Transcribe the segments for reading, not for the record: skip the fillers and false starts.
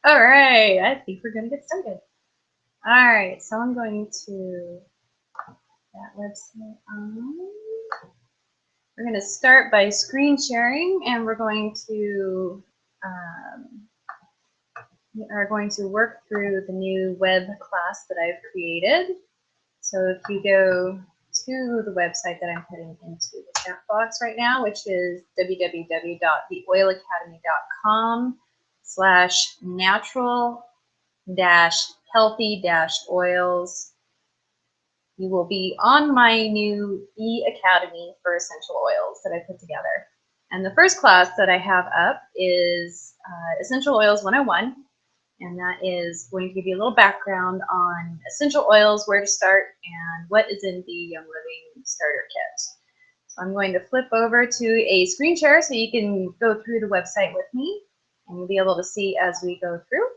All right, I think we're going to get started. All right, so I'm going to that website. We're going to start by screen sharing, and um, we are going to work through the new web class that I've created. So if you go to the website that I'm putting into the chat box right now, which is www.theoilacademy.com/natural-healthy-oils. You will be on my new e-academy for essential oils that I put together. And the first class that I have up is Essential Oils 101. And that is going to give you a little background on essential oils, where to start, and what is in the Young Living Starter Kit. So I'm going to flip over to a screen share so you can go through the website with me, and you'll be able to see as we go through.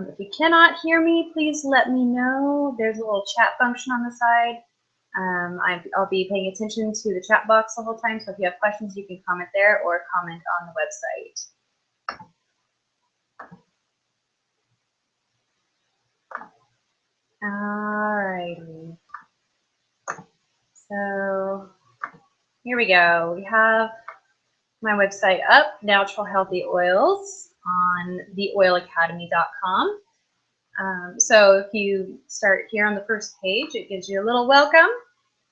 If you cannot hear me, please let me know. There's a little chat function on the side. I'll be paying attention to the chat box the whole time, so if you have questions, you can comment there or comment on the website. Alrighty. So here we go. We have my website up, Natural Healthy Oils, on theoilacademy.com. So if you start here on the first page, it gives you a little welcome,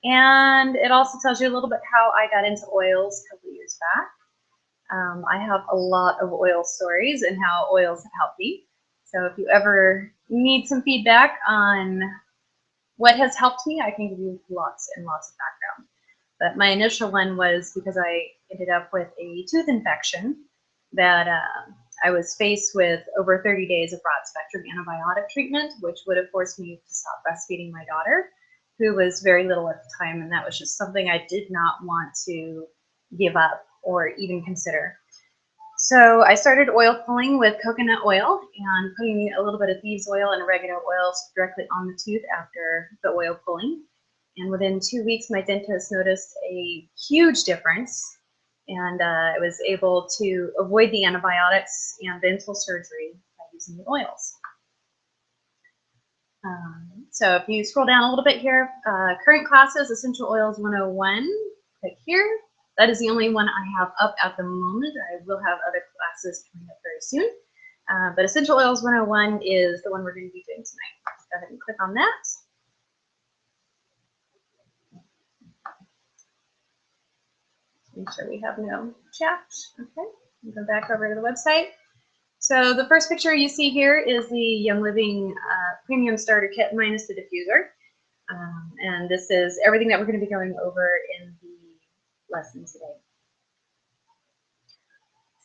and it also tells you a little bit how I got into oils a couple years back. I have a lot of oil stories and how oils have helped me. So if you ever need some feedback on what has helped me, I can give you lots and lots of background. But my initial one was because I ended up with a tooth infection that I was faced with over 30 days of broad spectrum antibiotic treatment, which would have forced me to stop breastfeeding my daughter, who was very little at the time. And that was just something I did not want to give up or even consider. So I started oil pulling with coconut oil and putting a little bit of thieves oil and oregano oils directly on the tooth after the oil pulling. And within 2 weeks, my dentist noticed a huge difference, and I was able to avoid the antibiotics and dental surgery by using the oils. So if you scroll down a little bit here, current classes, Essential Oils 101, click here. That is the only one I have up at the moment. I will have other classes coming up very soon. But Essential Oils 101 is the one we're going to be doing tonight. Let's go ahead and click on that. Make sure we have no chat. Okay, go back over to the website. So the first picture you see here is the Young Living Premium Starter Kit minus the diffuser. And this is everything that we're going to be going over in the lesson today.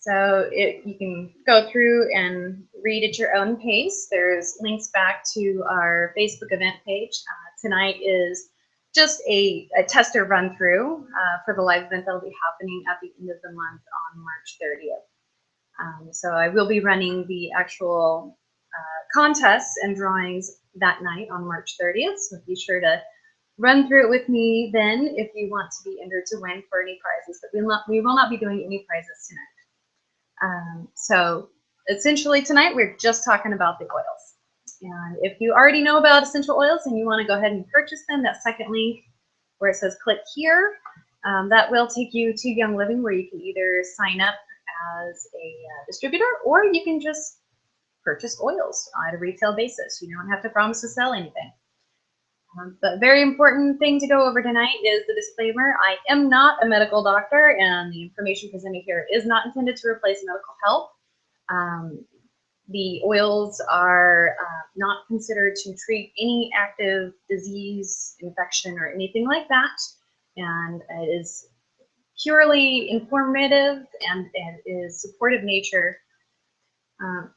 So you can go through and read at your own pace. There's links back to our Facebook event page. Tonight is just a tester run through for the live event that will be happening at the end of the month on March 30th. So I will be running the actual contests and drawings that night on March 30th. So be sure to run through it with me then if you want to be entered to win for any prizes. But we will not be doing any prizes tonight. So essentially tonight we're just talking about the oils. And if you already know about essential oils and you want to go ahead and purchase them, that second link where it says click here, that will take you to Young Living, where you can either sign up as a distributor, or you can just purchase oils on a retail basis. You don't have to promise to sell anything. But very important thing to go over tonight is the disclaimer. I am not a medical doctor, and the information presented here is not intended to replace medical help. The oils are not considered to treat any active disease, infection, or anything like that. And it is purely informative, and it is supportive nature.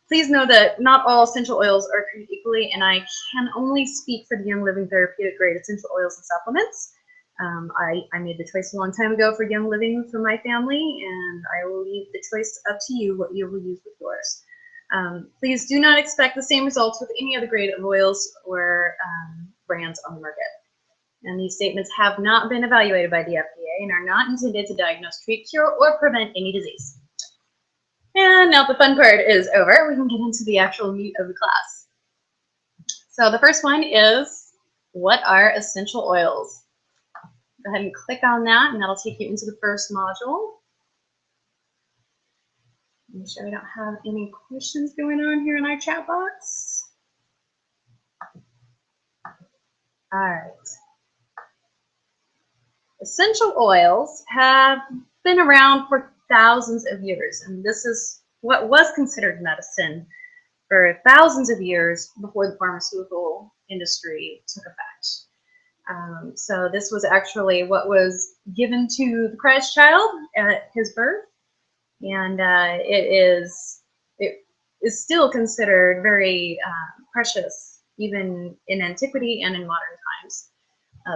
Please know that not all essential oils are treated equally, and I can only speak for the Young Living therapeutic grade essential oils and supplements. I made the choice a long time ago for Young Living for my family, and I will leave the choice up to you what you will use with yours. Please do not expect the same results with any other grade of oils or brands on the market. And these statements have not been evaluated by the FDA and are not intended to diagnose, treat, cure, or prevent any disease. And now the fun part is over. We can get into the actual meat of the class. So the first one is, what are essential oils? Go ahead and click on that, and that'll take you into the first module. Make sure we don't have any questions going on here in our chat box. All right. Essential oils have been around for thousands of years, and this is what was considered medicine for thousands of years before the pharmaceutical industry took effect. So this was actually what was given to the Christ child at his birth, and it is still considered very precious, even in antiquity and in modern times.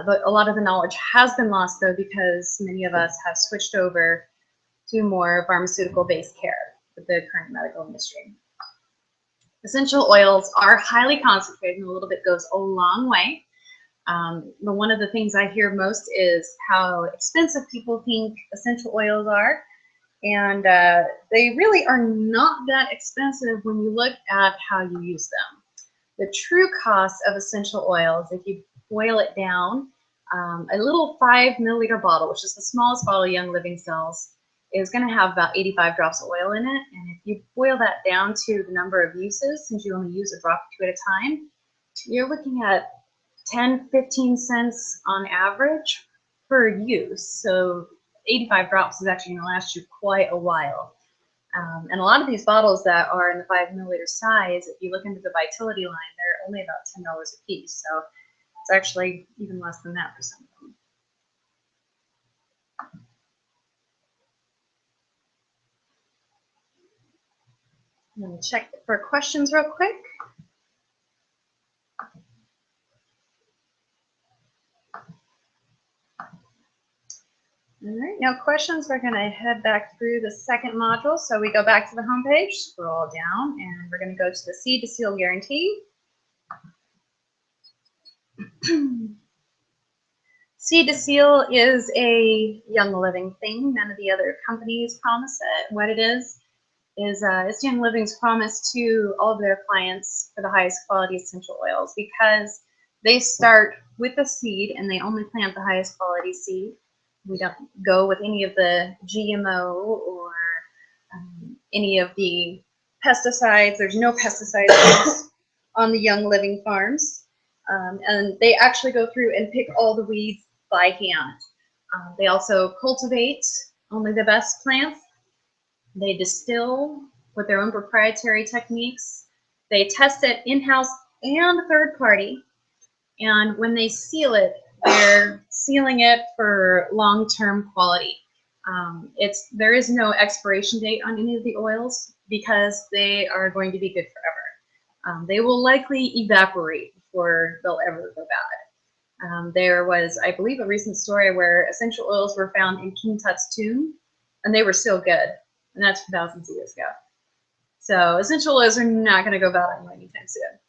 But a lot of the knowledge has been lost, though, because many of us have switched over to more pharmaceutical-based care with the current medical industry. Essential oils are highly concentrated, and a little bit goes a long way. But one of the things I hear most is how expensive people think essential oils are, and they really are not that expensive when you look at how you use them. The true cost of essential oils, if you boil it down, a little 5 milliliter bottle, which is the smallest bottle Young Living sells, is going to have about 85 drops of oil in it. And if you boil that down to the number of uses, since you only use a drop or two at a time, you're looking at 10-15 cents on average per use. So 85 drops is actually going to last you quite a while. And a lot of these bottles that are in the 5 milliliter size, if you look into the Vitality line, they're only about $10 a piece. So it's actually even less than that for some of them. I'm going to check for questions real quick. All right, no questions. We're going to head back through the second module. So we go back to the home page, scroll down, and we're going to go to the Seed to Seal guarantee. Seed to Seal is a Young Living thing. None of the other companies promise it. What it is it's Young Living's promise to all of their clients for the highest quality essential oils, because they start with a seed and they only plant the highest quality seed. We don't go with any of the GMO or any of the pesticides. There's no pesticides on the Young Living farms. And they actually go through and pick all the weeds by hand. They also cultivate only the best plants. They distill with their own proprietary techniques. They test it in-house and third party. And when they seal it, they're sealing it for long-term quality. There is no expiration date on any of the oils because they are going to be good forever. They will likely evaporate before they'll ever go bad. There was, I believe, a recent story where essential oils were found in King Tut's tomb, and they were still good, and that's thousands of years ago. So essential oils are not going to go bad on you anytime soon.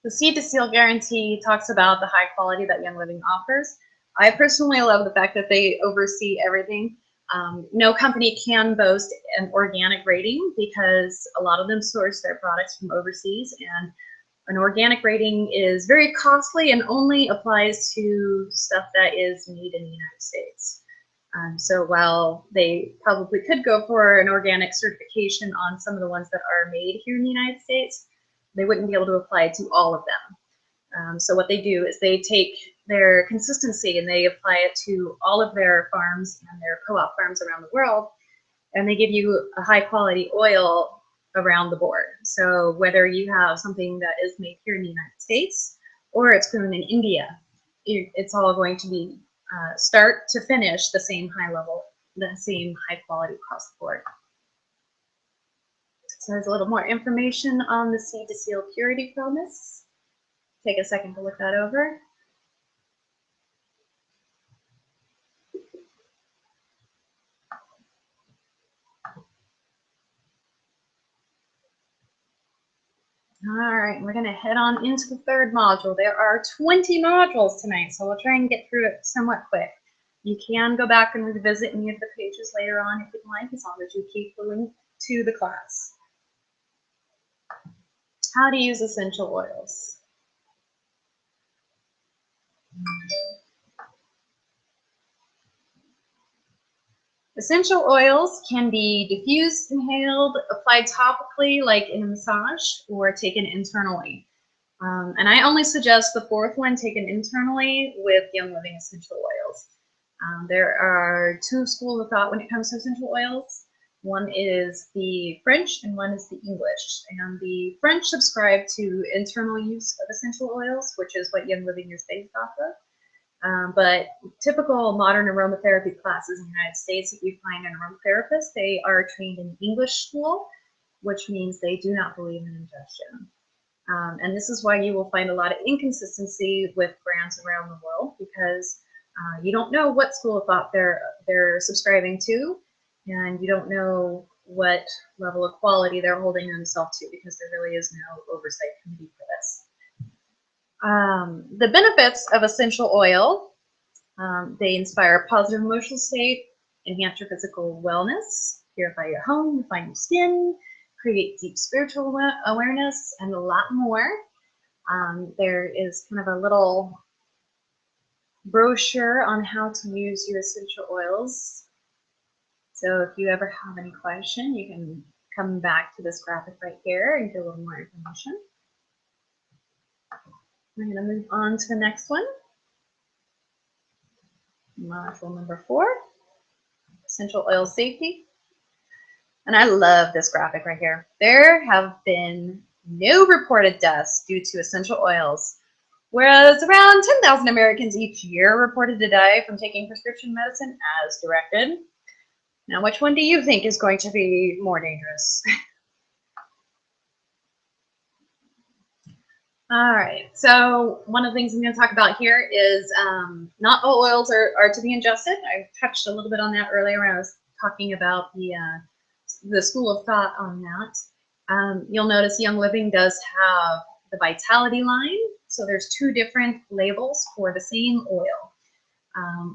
The Seed to Seal guarantee talks about the high quality that Young Living offers. I personally love the fact that they oversee everything. No company can boast an organic rating because a lot of them source their products from overseas, and an organic rating is very costly and only applies to stuff that is made in the United States. So while they probably could go for an organic certification on some of the ones that are made here in the United States, they wouldn't be able to apply to all of them. So what they do is they take their consistency and they apply it to all of their farms and their co-op farms around the world, and they give you a high quality oil around the board. So whether you have something that is made here in the United States or it's grown in India, it's all going to be start to finish the same high level, the same high quality across the board. So there's a little more information on the Seed to Seal purity promise. Take a second to look that over. All right, we're going to head on into the third module. There are 20 modules tonight, so we'll try and get through it somewhat quick. You can go back and revisit any of the pages later on if you'd like, as long as you keep the link to the class. How to use essential oils. Essential oils can be diffused, inhaled, applied topically like in a massage, or taken internally. And I only suggest the fourth one taken internally with Young Living essential oils. There are two schools of thought when it comes to essential oils. One is the French and one is the English. And the French subscribe to internal use of essential oils, which is what Young Living is based off of. But typical modern aromatherapy classes in the United States, if you find an aromatherapist, they are trained in English school, which means they do not believe in ingestion. And this is why you will find a lot of inconsistency with brands around the world, because you don't know what school of thought they're subscribing to, and you don't know what level of quality they're holding themselves to, because there really is no oversight committee for this. The benefits of essential oil, they inspire a positive emotional state, enhance your physical wellness, purify your home, refine your skin, create deep spiritual awareness, and a lot more. There is kind of a little brochure on how to use your essential oils. So if you ever have any question, you can come back to this graphic right here and get a little more information. We're going to move on to the next one. Module number 4, essential oil safety. And I love this graphic right here. There have been no reported deaths due to essential oils, whereas around 10,000 Americans each year reported to die from taking prescription medicine as directed. Now, which one do you think is going to be more dangerous? All right, so one of the things I'm going to talk about here is not all oils are to be ingested. I touched a little bit on that earlier when I was talking about the school of thought on that. You'll notice Young Living does have the Vitality line. So there's 2 different labels for the same oil.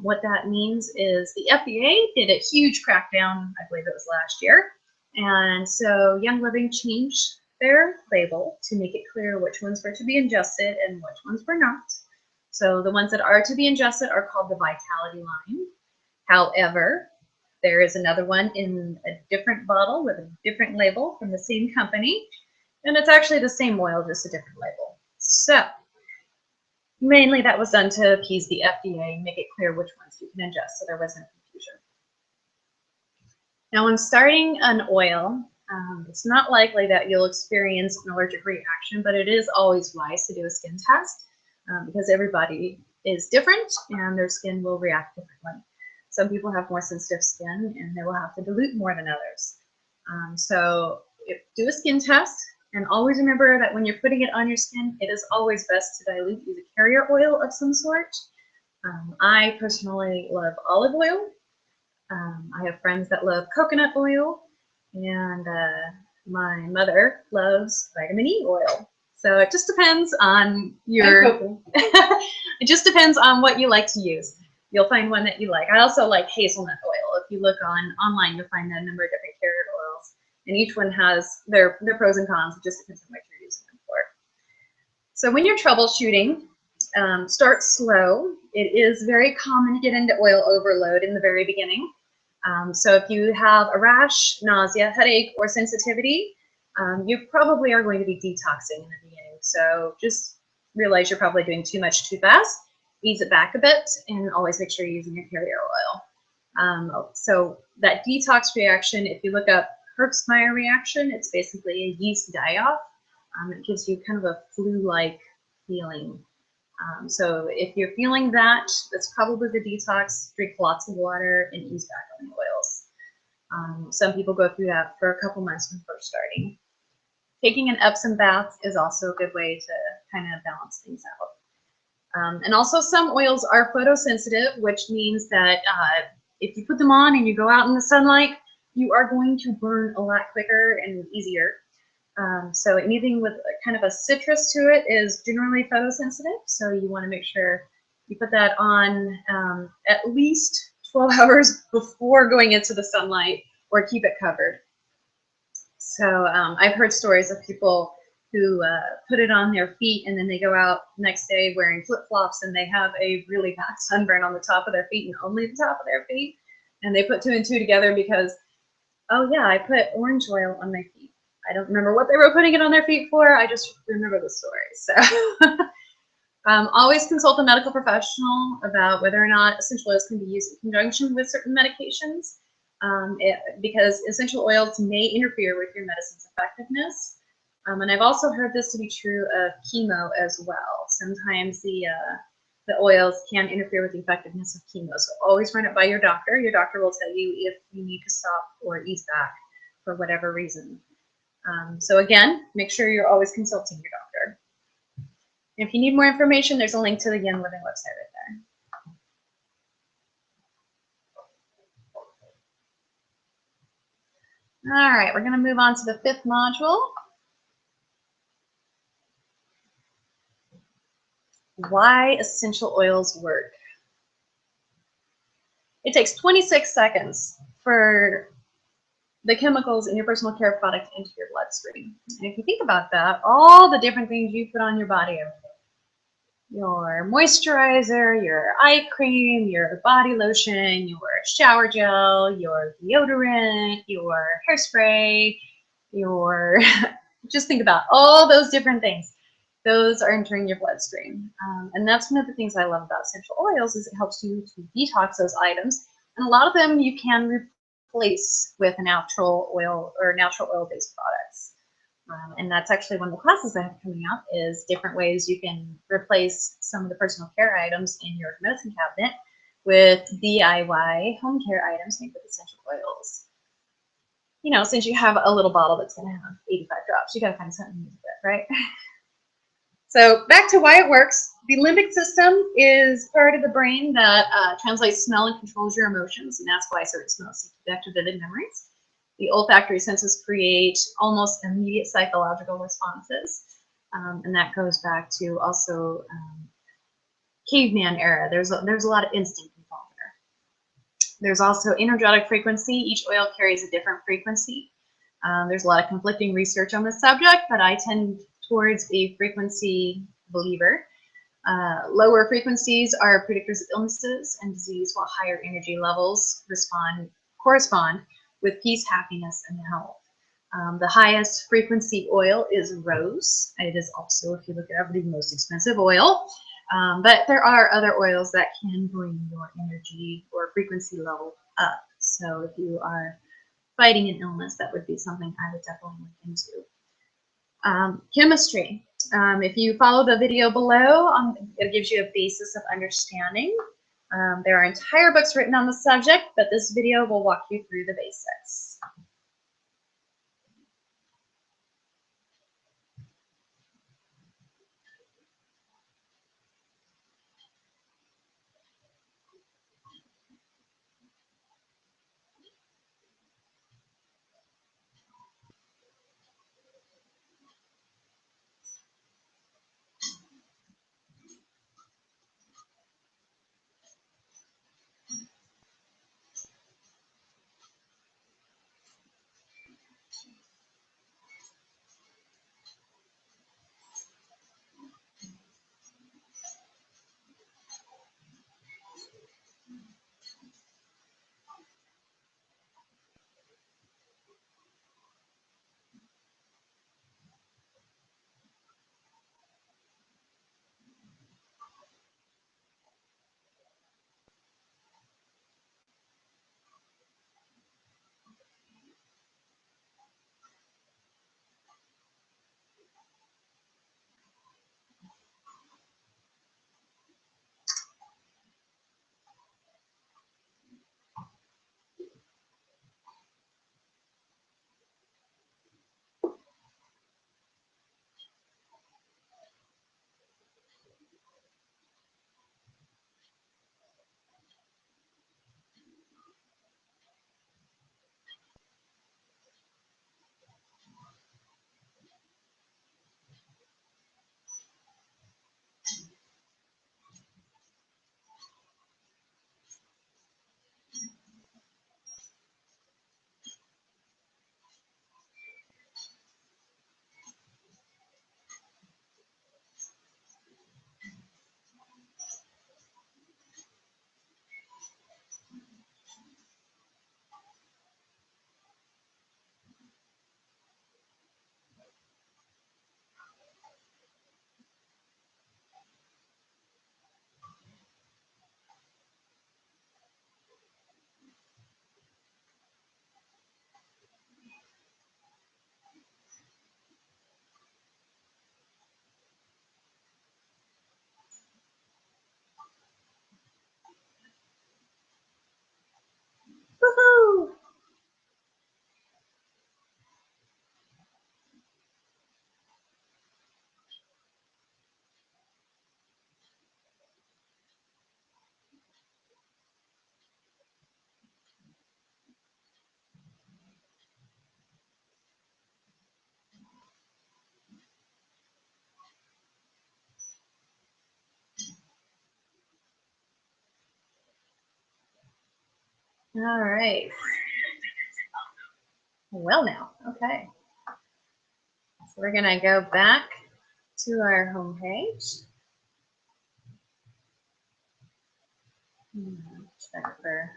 What that means is the FDA did a huge crackdown, I believe it was last year. And so Young Living changed their label to make it clear which ones were to be ingested and which ones were not. So the ones that are to be ingested are called the Vitality line. However, there is another one in a different bottle with a different label from the same company, and it's actually the same oil, just a different label. So mainly that was done to appease the FDA and make it clear which ones you can ingest, so there wasn't confusion. Now, when starting an oil, it's not likely that you'll experience an allergic reaction, but it is always wise to do a skin test because everybody is different and their skin will react differently. Some people have more sensitive skin and they will have to dilute more than others. So do a skin test, and always remember that when you're putting it on your skin, it is always best to dilute, use a carrier oil of some sort. I personally love olive oil. I have friends that love coconut oil, and my mother loves vitamin E oil. So it just depends on your, it just depends on what you like to use. You'll find one that you like. I also like hazelnut oil. If you look online, you'll find a number of different carrier oils, and each one has their pros and cons. It just depends on what you're using them for. So when you're troubleshooting, start slow. It is very common to get into oil overload in the very beginning. So if you have a rash, nausea, headache, or sensitivity, you probably are going to be detoxing in the beginning. So just realize you're probably doing too much too fast. Ease it back a bit, and always make sure you're using your carrier oil. So that detox reaction, if you look up Herxmeyer reaction, it's basically a yeast die-off. It gives you kind of a flu-like feeling. So if you're feeling that, that's probably the detox. Drink lots of water and ease back on the oils. Some people go through that for a couple months when first starting. Taking an Epsom bath is also a good way to kind of balance things out. And also some oils are photosensitive, which means that if you put them on and you go out in the sunlight, you are going to burn a lot quicker and easier. So anything with kind of a citrus to it is generally photosensitive, so you want to make sure You put that on at least 12 hours before going into the sunlight, or keep it covered. So I've heard stories of people who put it on their feet and then they go out the next day wearing flip-flops and they have a really bad sunburn on the top of their feet and only the top of their feet. And they put two and two together because, oh yeah, I put orange oil on my feet. I don't remember what they were putting it on their feet for. I just remember the story. So always consult a medical professional about whether or not essential oils can be used in conjunction with certain medications. Because essential oils may interfere with your medicine's effectiveness. And I've also heard this to be true of chemo as well. Sometimes the oils can interfere with the effectiveness of chemo. So always run it by your doctor. Your doctor will tell you if you need to stop or ease back for whatever reason. So again, make sure you're always consulting your doctor. If you need more information, there's a link to the Yin Living website right there. All right, we're going to move on to the 5th module. Why essential oils work. It takes 26 seconds for the chemicals in your personal care product into your bloodstream. And if you think about that, all the different things you put on your body every day, your moisturizer, your eye cream, your body lotion, your shower gel, your deodorant, your hairspray, your just think about all those different things. Those are entering your bloodstream. And that's one of the things I love about essential oils is it helps you to detox those items. And a lot of them you can replace with a natural oil or natural oil-based products. And that's actually one of the classes I have coming up is different ways you can replace some of the personal care items in your medicine cabinet with DIY home care items made with essential oils. You know, since you have a little bottle that's going to have 85 drops, you got to find something to use with it, right? So back to why it works. The limbic system is part of the brain that translates smell and controls your emotions, and that's why certain smells seem to back to vivid memories. The olfactory senses create almost immediate psychological responses, and that goes back to also caveman era. There's a lot of instinct involved there. There's also energetic frequency. Each oil carries a different frequency. There's a lot of conflicting research on this subject, but I tend towards a frequency believer. Lower frequencies are predictors of illnesses and disease, while higher energy levels correspond with peace, happiness, and health. The highest frequency oil is rose. It is also, if you look it up, the most expensive oil. But there are other oils that can bring your energy or frequency level up. So if you are fighting an illness, that would be something I would definitely look into. Chemistry. If you follow the video below, it gives you a basis of understanding. There are entire books written on the subject, but this video will walk you through the basics. All right. Well now, okay. So we're gonna go back to our home page. Check for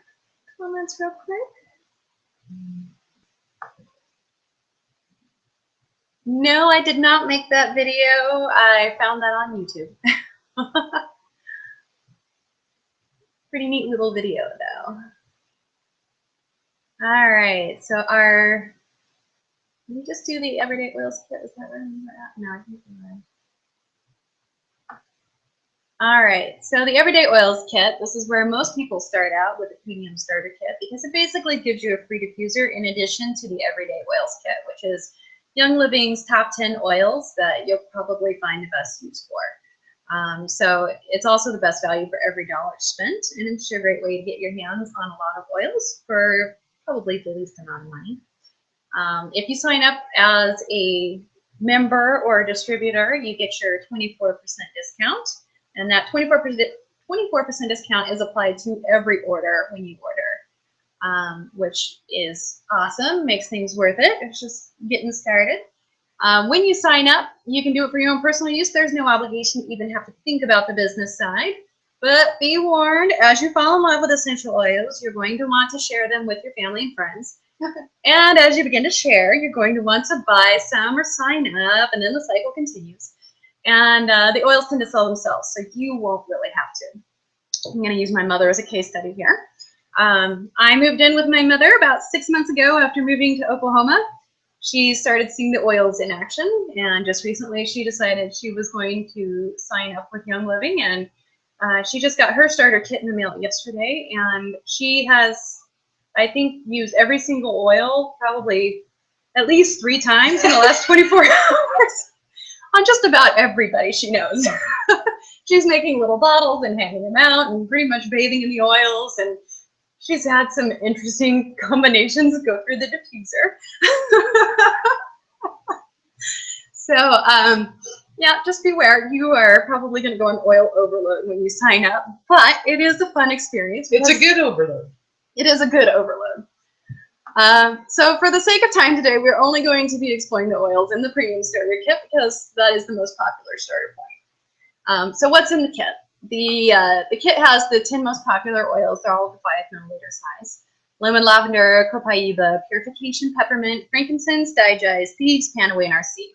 comments real quick. No, I did not make that video. I found that on YouTube. Pretty neat little video though. All right, so let me just do the Everyday Oils kit. Is that where we're at? No, I think we're right. All right, so the Everyday Oils kit, this is where most people start out with the premium starter kit because it basically gives you a free diffuser in addition to the Everyday Oils kit, which is Young Living's top 10 oils that you'll probably find the best use for. So it's also the best value for every dollar spent, and it's a great way to get your hands on a lot of oils for probably the least amount of money. If you sign up as a member or a distributor, you get your 24% discount, and that 24% discount is applied to every order when you order, which is awesome, makes things worth it. It's just getting started. When you sign up, you can do it for your own personal use. There's no obligation to even have to think about the business side. But be warned, as you fall in love with essential oils, you're going to want to share them with your family and friends. And as you begin to share, you're going to want to buy some or sign up, and then the cycle continues. And the oils tend to sell themselves, so you won't really have to. I'm going to use my mother as a case study here. I moved in with my mother about 6 months ago after moving to Oklahoma. She started seeing the oils in action, and just recently she decided she was going to sign up with Young Living, and she just got her starter kit in the mail yesterday, and she has, I think, used every single oil probably at least 3 times in the last 24 hours on just about everybody she knows. She's making little bottles and handing them out and pretty much bathing in the oils, and she's had some interesting combinations go through the diffuser. So, yeah, just beware. You are probably going to go on oil overload when you sign up, but it is a fun experience. It's a good overload. It is a good overload. So for the sake of time today, we're only going to be exploring the oils in the premium starter kit because that is the most popular starter point. So what's in the kit? The kit has the 10 most popular oils. They're all the 5 milliliter size. Lemon, lavender, copaiba, purification, peppermint, frankincense, digest, thieves, panaway, and RC.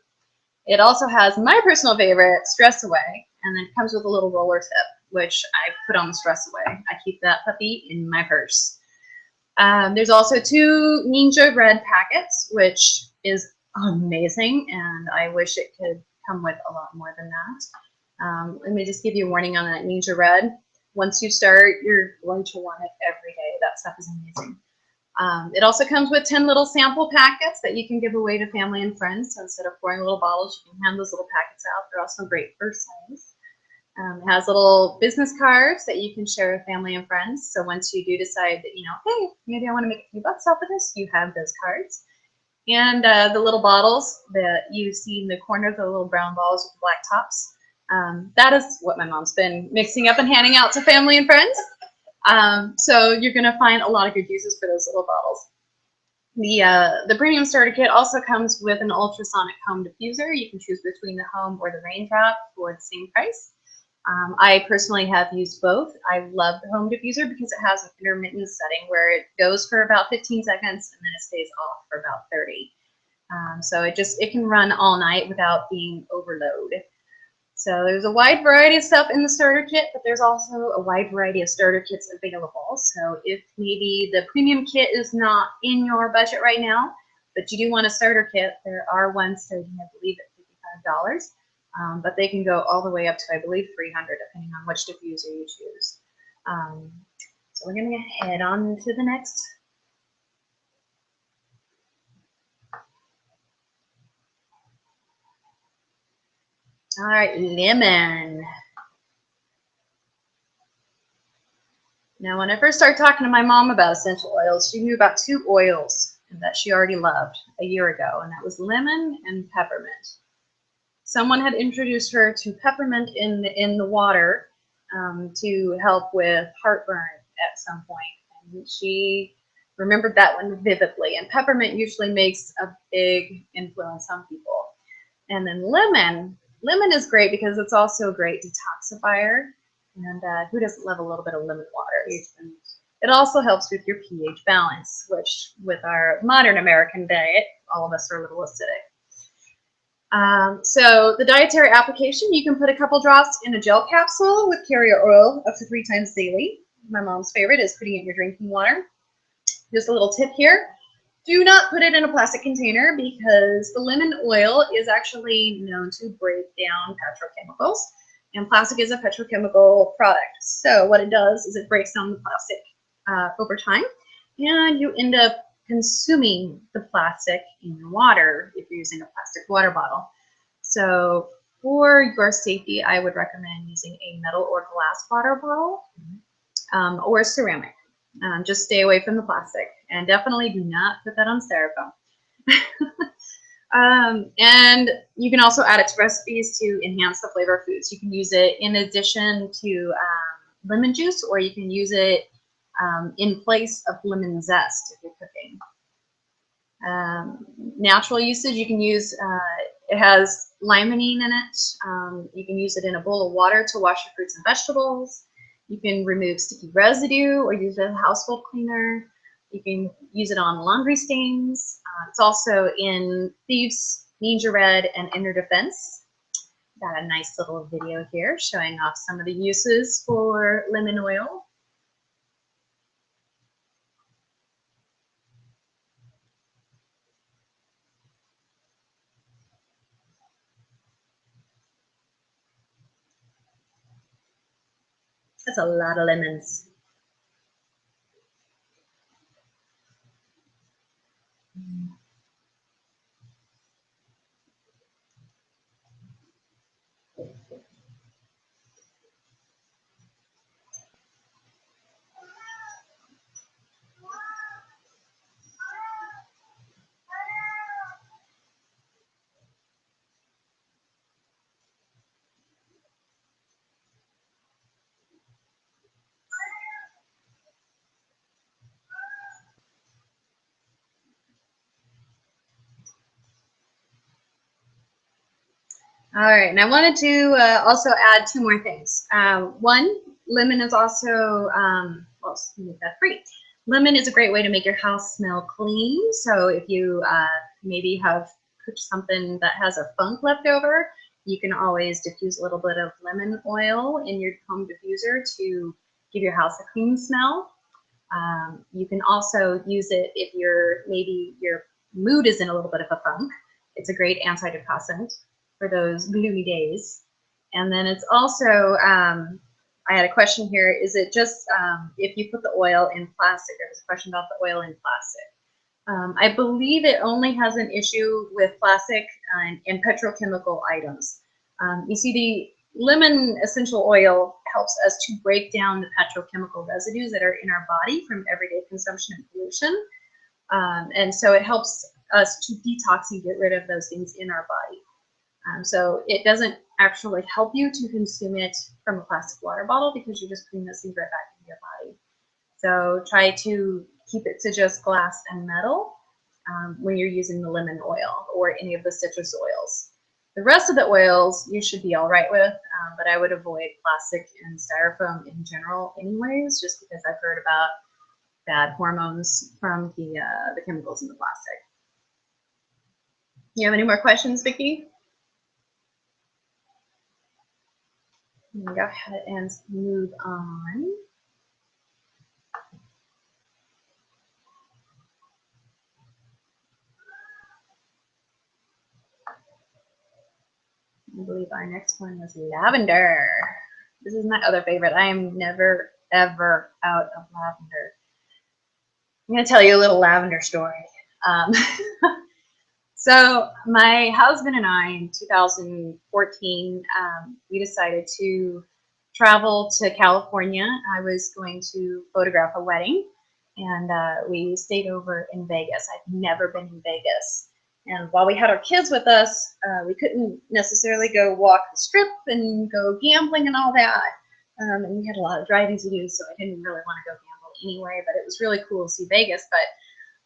It also has my personal favorite, Stress Away, and then it comes with a little roller tip, which I put on the Stress Away. I keep that puppy in my purse. There's also 2 Ninja Red packets, which is amazing, and I wish it could come with a lot more than that. Let me just give you a warning on that Ninja Red. Once you start, you're going to want it every day. That stuff is amazing. It also comes with 10 little sample packets that you can give away to family and friends. So instead of pouring little bottles, you can hand those little packets out. They're also great for size. It has little business cards that you can share with family and friends. So once you do decide that, hey, maybe I want to make a few bucks off of this, you have those cards. And the little bottles that you see in the corner, the little brown balls with the black tops, that is what my mom's been mixing up and handing out to family and friends. So you're going to find a lot of good uses for those little bottles. The premium starter kit also comes with an ultrasonic home diffuser. You can choose between the home or the raindrop for the same price. I personally have used both. I love the home diffuser because it has an intermittent setting where it goes for about 15 seconds and then it stays off for about 30. So it can run all night without being overload. So there's a wide variety of stuff in the starter kit, but there's also a wide variety of starter kits available. So if maybe the premium kit is not in your budget right now, but you do want a starter kit, there are ones starting, I believe, at $55. But they can go all the way up to, I believe, $300, depending on which diffuser you choose. So we're going to head on to the next. All right, lemon. Now, when I first started talking to my mom about essential oils, she knew about 2 oils that she already loved a year ago, and that was lemon and peppermint. Someone had introduced her to peppermint in the water to help with heartburn at some point. And she remembered that one vividly. And peppermint usually makes a big influence on people. And then lemon. Lemon is great because it's also a great detoxifier. And who doesn't love a little bit of lemon water? It also helps with your pH balance, which with our modern American diet, all of us are a little acidic. So the dietary application, you can put a couple drops in a gel capsule with carrier oil up to 3 times daily. My mom's favorite is putting it in your drinking water. Just a little tip here. Do not put it in a plastic container because the lemon oil is actually known to break down petrochemicals, and plastic is a petrochemical product. So what it does is it breaks down the plastic over time, and you end up consuming the plastic in your water if you're using a plastic water bottle. So for your safety, I would recommend using a metal or glass water bottle or ceramic. Just stay away from the plastic, and definitely do not put that on styrofoam. And you can also add it to recipes to enhance the flavor of foods. You can use it in addition to lemon juice, or you can use it in place of lemon zest if you're cooking. Natural usage, you can use, it has limonene in it. You can use it in a bowl of water to wash your fruits and vegetables. You can remove sticky residue or use it as a household cleaner. You can use it on laundry stains. It's also in Thieves, Ninja Red, and Inner Defense. Got a nice little video here showing off some of the uses for lemon oil. That's a lot of lemons. All right, and I wanted to also add 2 more things. One, lemon is also, well, make that free. Lemon is a great way to make your house smell clean. So if you maybe have cooked something that has a funk left over, you can always diffuse a little bit of lemon oil in your home diffuser to give your house a clean smell. You can also use it if maybe your mood is in a little bit of a funk. It's a great antidepressant for those gloomy days. And then it's also, I had a question here, is it just if you put the oil in plastic? There was a question about the oil in plastic. I believe it only has an issue with plastic and petrochemical items. You see, the lemon essential oil helps us to break down the petrochemical residues that are in our body from everyday consumption and pollution. And so it helps us to detox and get rid of those things in our body. So it doesn't actually help you to consume it from a plastic water bottle because you just clean those things right back into your body. So try to keep it to just glass and metal when you're using the lemon oil or any of the citrus oils. The rest of the oils you should be all right with, but I would avoid plastic and styrofoam in general anyways, just because I've heard about bad hormones from the chemicals in the plastic. You have any more questions, Vicki? Go ahead and move on. I believe our next one was lavender. This is my other favorite. I am never, ever out of lavender. I'm going to tell you a little lavender story. So my husband and I in 2014, we decided to travel to California. I was going to photograph a wedding, and we stayed over in Vegas. I've never been in Vegas. And while we had our kids with us, we couldn't necessarily go walk the strip and go gambling and all that. And we had a lot of driving to do, so I didn't really want to go gamble anyway, but it was really cool to see Vegas. But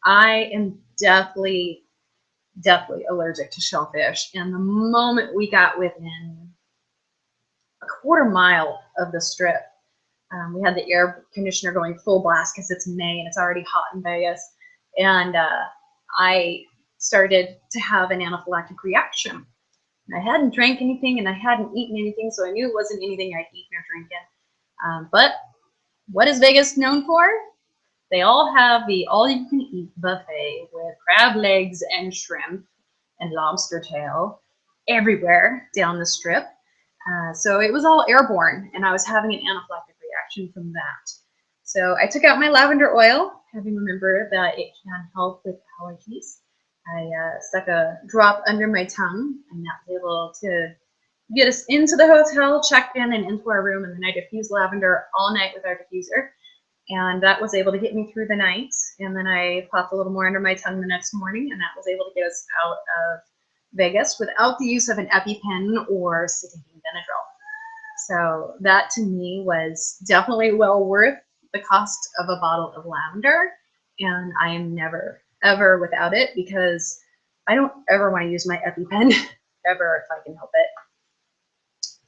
I am definitely allergic to shellfish. And the moment we got within a quarter mile of the strip, we had the air conditioner going full blast because it's May and it's already hot in Vegas. And I started to have an anaphylactic reaction. I hadn't drank anything and I hadn't eaten anything, so I knew it wasn't anything I'd eaten or drinking. But what is Vegas known for? They all have the all-you-can-eat buffet with crab legs and shrimp and lobster tail everywhere down the strip. So it was all airborne, and I was having an anaphylactic reaction from that. So I took out my lavender oil, having remembered that it can help with allergies. I stuck a drop under my tongue, and that was able to get us into the hotel, checked in, and into our room. And then I diffused lavender all night with our diffuser. And that was able to get me through the night. And then I popped a little more under my tongue the next morning, and that was able to get us out of Vegas without the use of an EpiPen or Cetadine Benadryl. So that to me was definitely well worth the cost of a bottle of lavender. And I am never, ever without it, because I don't ever want to use my EpiPen ever if I can help it.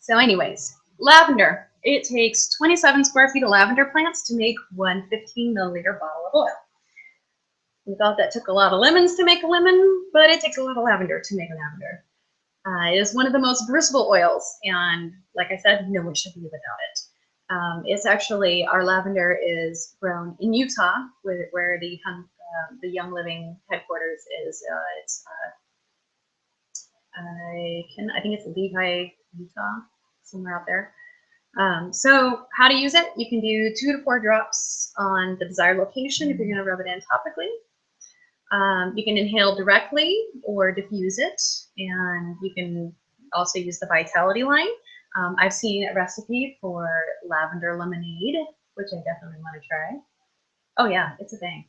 So anyways, lavender. It takes 27 square feet of lavender plants to make one 15 milliliter bottle of oil. We thought that took a lot of lemons to make a lemon, but it takes a lot of lavender to make a lavender. It is one of the most versatile oils, and like I said, no one should be without it. It's actually, our lavender is grown in Utah, where the Young Living headquarters is. I think it's Lehi, Utah, somewhere out there. So how to use it? You can do 2 to 4 drops on the desired location if you're going to rub it in topically. You can inhale directly or diffuse it, and you can also use the Vitality line. I've seen a recipe for lavender lemonade, which I definitely want to try. Oh yeah, it's a thing.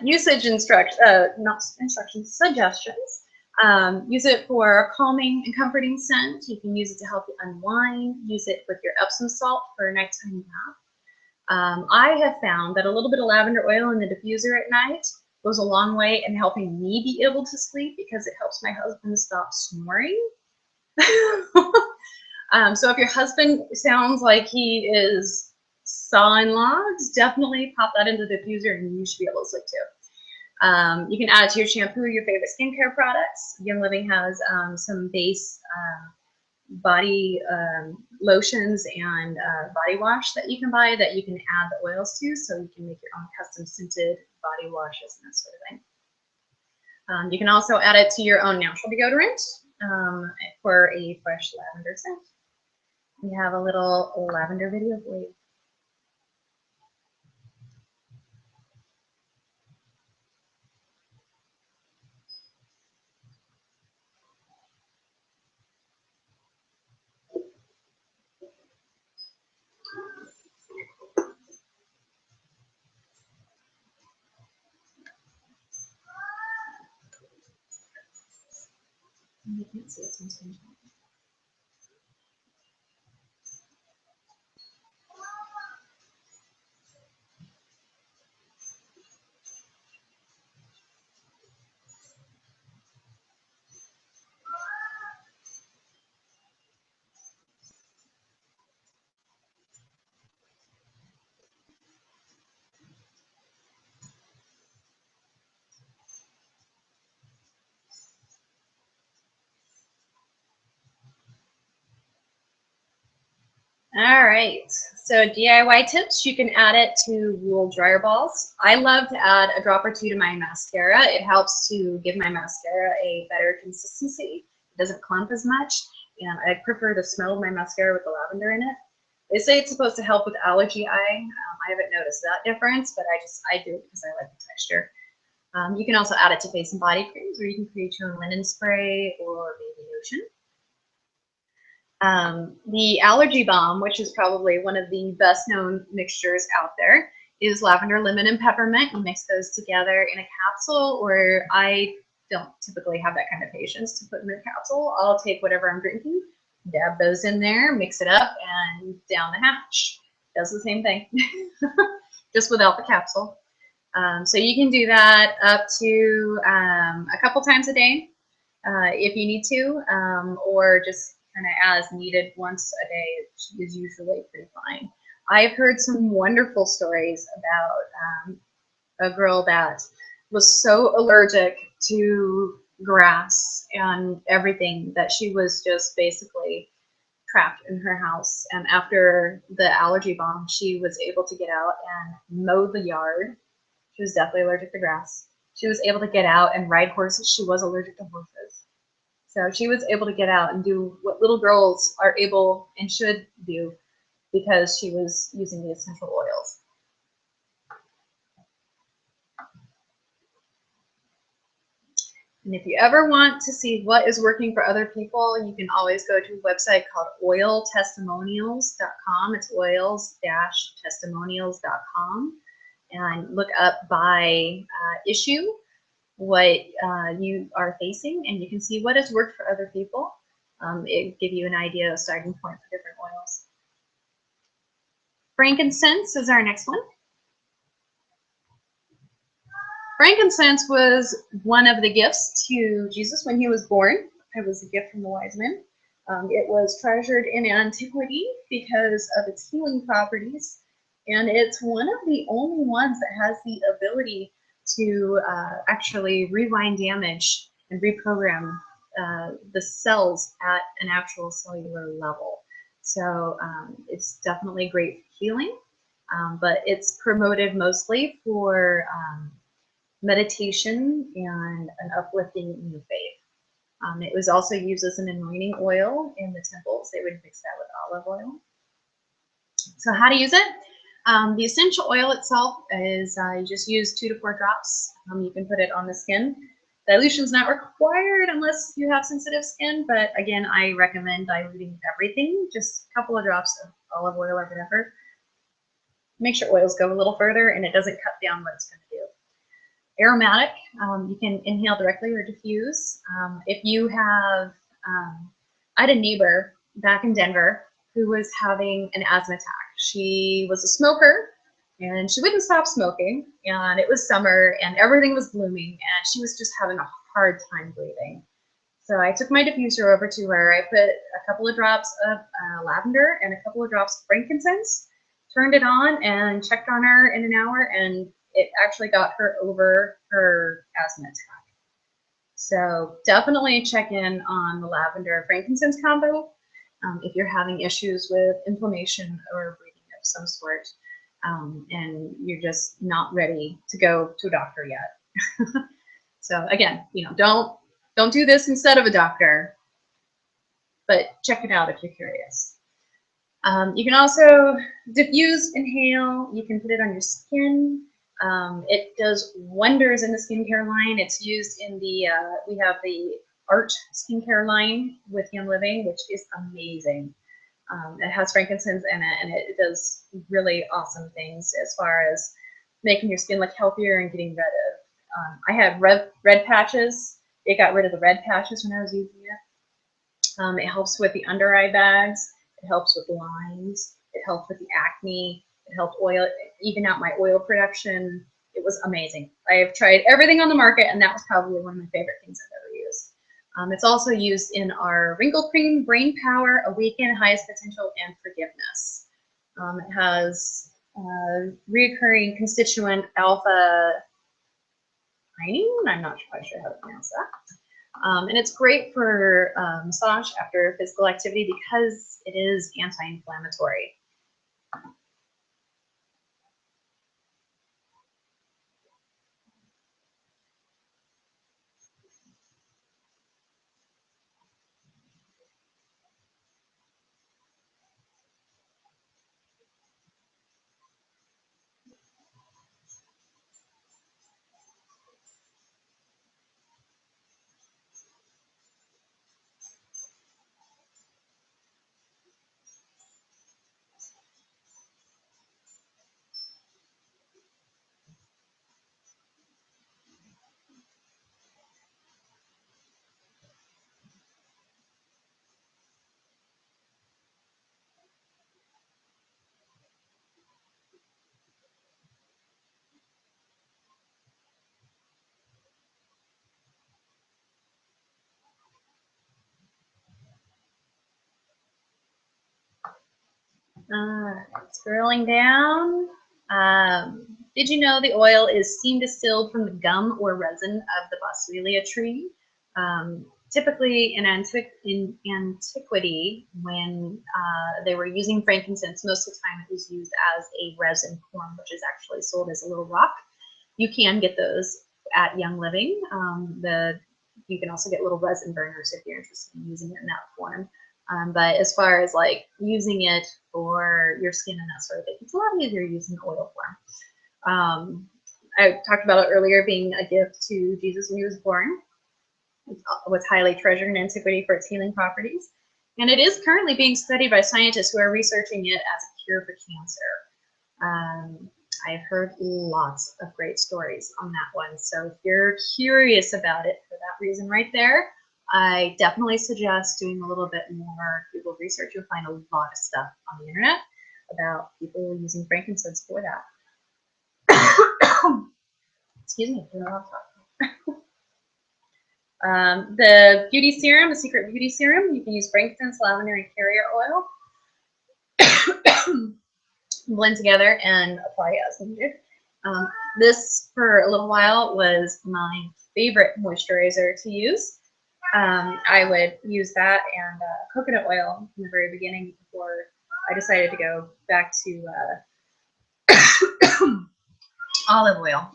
Usage suggestions. Use it for a calming and comforting scent. You can use it to help you unwind. Use it with your Epsom salt for a nighttime nap. I have found that a little bit of lavender oil in the diffuser at night goes a long way in helping me be able to sleep, because it helps my husband stop snoring. So if your husband sounds like he is sawing logs, definitely pop that into the diffuser and you should be able to sleep too. You can add it to your shampoo, your favorite skincare products. Young Living has some base body lotions and body wash that you can buy that you can add the oils to, so you can make your own custom scented body washes and that sort of thing. You can also add it to your own natural deodorant for a fresh lavender scent. We have a little lavender video for you. You can't see it, so I'm just going to All right, so DIY tips, you can add it to wool dryer balls. I love to add a drop or 2 to my mascara. It helps to give my mascara a better consistency. It doesn't clump as much, and I prefer the smell of my mascara with the lavender in it. They say it's supposed to help with allergy eye. I haven't noticed that difference, but I do it because I like the texture. You can also add it to face and body creams, or you can create your own linen spray or baby lotion. The allergy balm, which is probably one of the best known mixtures out there, is lavender, lemon, and peppermint. You mix those together in a capsule, or I don't typically have that kind of patience to put in a capsule. I'll take whatever I'm drinking, dab those in there, mix it up, and down the hatch. does the same thing, just without the capsule. So you can do that up to a couple times a day if you need to, or just kind of as needed once a day is usually pretty fine. I've heard some wonderful stories about a girl that was so allergic to grass and everything that she was just basically trapped in her house. And after the allergy bomb, she was able to get out and mow the yard. She was definitely allergic to grass. She was able to get out and ride horses. She was allergic to horses. So she was able to get out and do what little girls are able and should do because she was using the essential oils. And if you ever want to see what is working for other people, you can always go to a website called oiltestimonials.com. It's oils-testimonials.com, and look up by issue what you are facing, and you can see what has worked for other people. It give you an idea, a starting point for different oils. Frankincense is our next one. Frankincense was one of the gifts to Jesus when he was born. It was a gift from the wise men. It was treasured in antiquity because of its healing properties, and it's one of the only ones that has the ability to actually rewind damage and reprogram the cells at an actual cellular level. So it's definitely great for healing, but it's promoted mostly for meditation and an uplifting in the faith. It was also used as an anointing oil in the temples. They would mix that with olive oil. So how to use it? The essential oil itself is you just use 2 to 4 drops. You can put it on the skin. Dilution is not required unless you have sensitive skin, but again, I recommend diluting everything, just a couple of drops of olive oil or whatever. Make sure oils go a little further and it doesn't cut down what it's going to do. Aromatic, you can inhale directly or diffuse. If you have, I had a neighbor back in Denver who was having an asthma attack. She was a smoker and she wouldn't stop smoking, and it was summer and everything was blooming and she was just having a hard time breathing. So I took my diffuser over to her. I put a couple of drops of lavender and a couple of drops of frankincense, turned it on and checked on her in an hour, and it actually got her over her asthma attack. So definitely check in on the lavender frankincense combo if you're having issues with inflammation or breathing of some sort, and you're just not ready to go to a doctor yet. So again, don't do this instead of a doctor, but check it out if you're curious. You can also diffuse, inhale. You can put it on your skin. It does wonders in the skincare line. It's used in the, we have the Art skincare line with Young Living, which is amazing. It has frankincense in it, and it does really awesome things as far as making your skin look healthier and getting rid of. I had red patches. It got rid of the red patches when I was using it. It helps with the under eye bags. It helps with lines. It helps with the acne. It helped even out my oil production. It was amazing. I have tried everything on the market, and that was probably one of my favorite things I've ever used. It's also used in our wrinkle cream, brain power, awaken, highest potential, and forgiveness. It has reoccurring constituent alpha pinene. I'm not quite sure how to pronounce that. And it's great for massage after physical activity because it is anti-inflammatory. Scrolling down. Did you know the oil is steam distilled from the gum or resin of the Boswellia tree? Typically in antiquity, when they were using frankincense, most of the time it was used as a resin form, which is actually sold as a little rock. You can get those at Young Living. You can also get little resin burners if you're interested in using it in that form. But as far as like using it for your skin and that sort of thing, it's a lot easier using the oil form. I talked about it earlier being a gift to Jesus when he was born. It was highly treasured in antiquity for its healing properties. And it is currently being studied by scientists who are researching it as a cure for cancer. I've heard lots of great stories on that one. So if you're curious about it for that reason right there, I definitely suggest doing a little bit more Google research. You'll find a lot of stuff on the internet about people using frankincense for that. Excuse me, the beauty serum, the secret beauty serum, you can use frankincense, lavender, and carrier oil. Blend together and apply as needed. This, for a little while, was my favorite moisturizer to use. I would use that and coconut oil in the very beginning before I decided to go back to olive oil.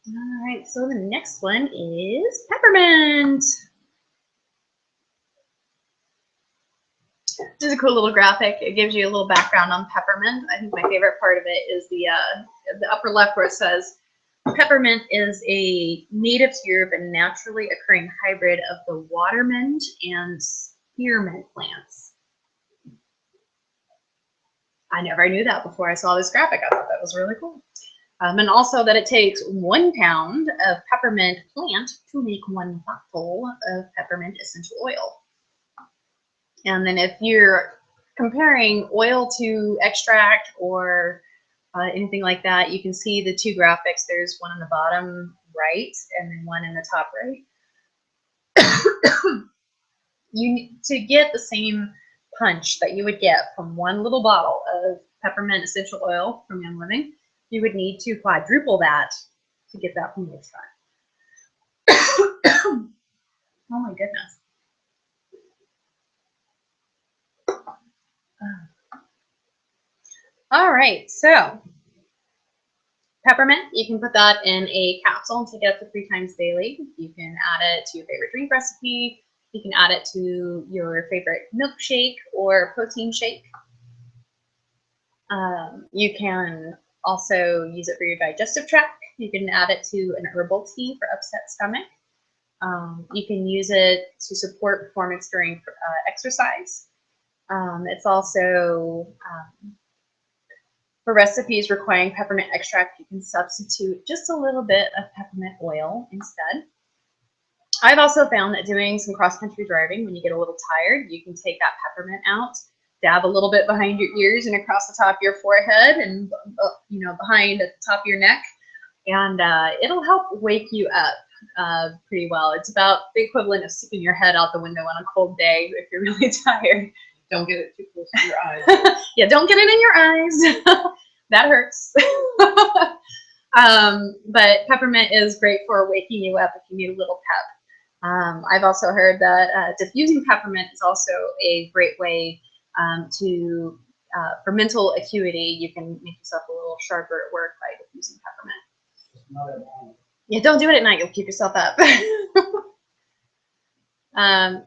All right, so the next one is peppermint. This is a cool little graphic. It gives you a little background on peppermint. I think my favorite part of it is the upper left where it says, peppermint is a native to Europe and naturally occurring hybrid of the watermint and spearmint plants. I never knew that before I saw this graphic. I thought that was really cool. And also that it takes 1 pound of peppermint plant to make 1 bottle of peppermint essential oil. And then if you're comparing oil to extract or anything like that, you can see the 2 graphics. There's one on the bottom right and then one in the top right. To get the same punch that you would get from 1 little bottle of peppermint essential oil from Young Living, you would need to quadruple that to get that from the extract. Oh my goodness. All right, so peppermint, you can put that in a capsule and take it up to 3 times daily. You can add it to your favorite drink recipe. You can add it to your favorite milkshake or protein shake. You can also use it for your digestive tract. You can add it to an herbal tea for upset stomach. You can use it to support performance during exercise. It's also for recipes requiring peppermint extract, you can substitute just a little bit of peppermint oil instead. I've also found that doing some cross-country driving, when you get a little tired, you can take that peppermint out, dab a little bit behind your ears and across the top of your forehead and behind at the top of your neck, and it'll help wake you up pretty well. It's about the equivalent of sticking your head out the window on a cold day if you're really tired. Don't get it too close to your eyes. Yeah, don't get it in your eyes. That hurts. But peppermint is great for waking you up if you need a little pep. I've also heard that diffusing peppermint is also a great way for mental acuity. You can make yourself a little sharper at work by diffusing peppermint. Not at all. Yeah, don't do it at night. You'll keep yourself up.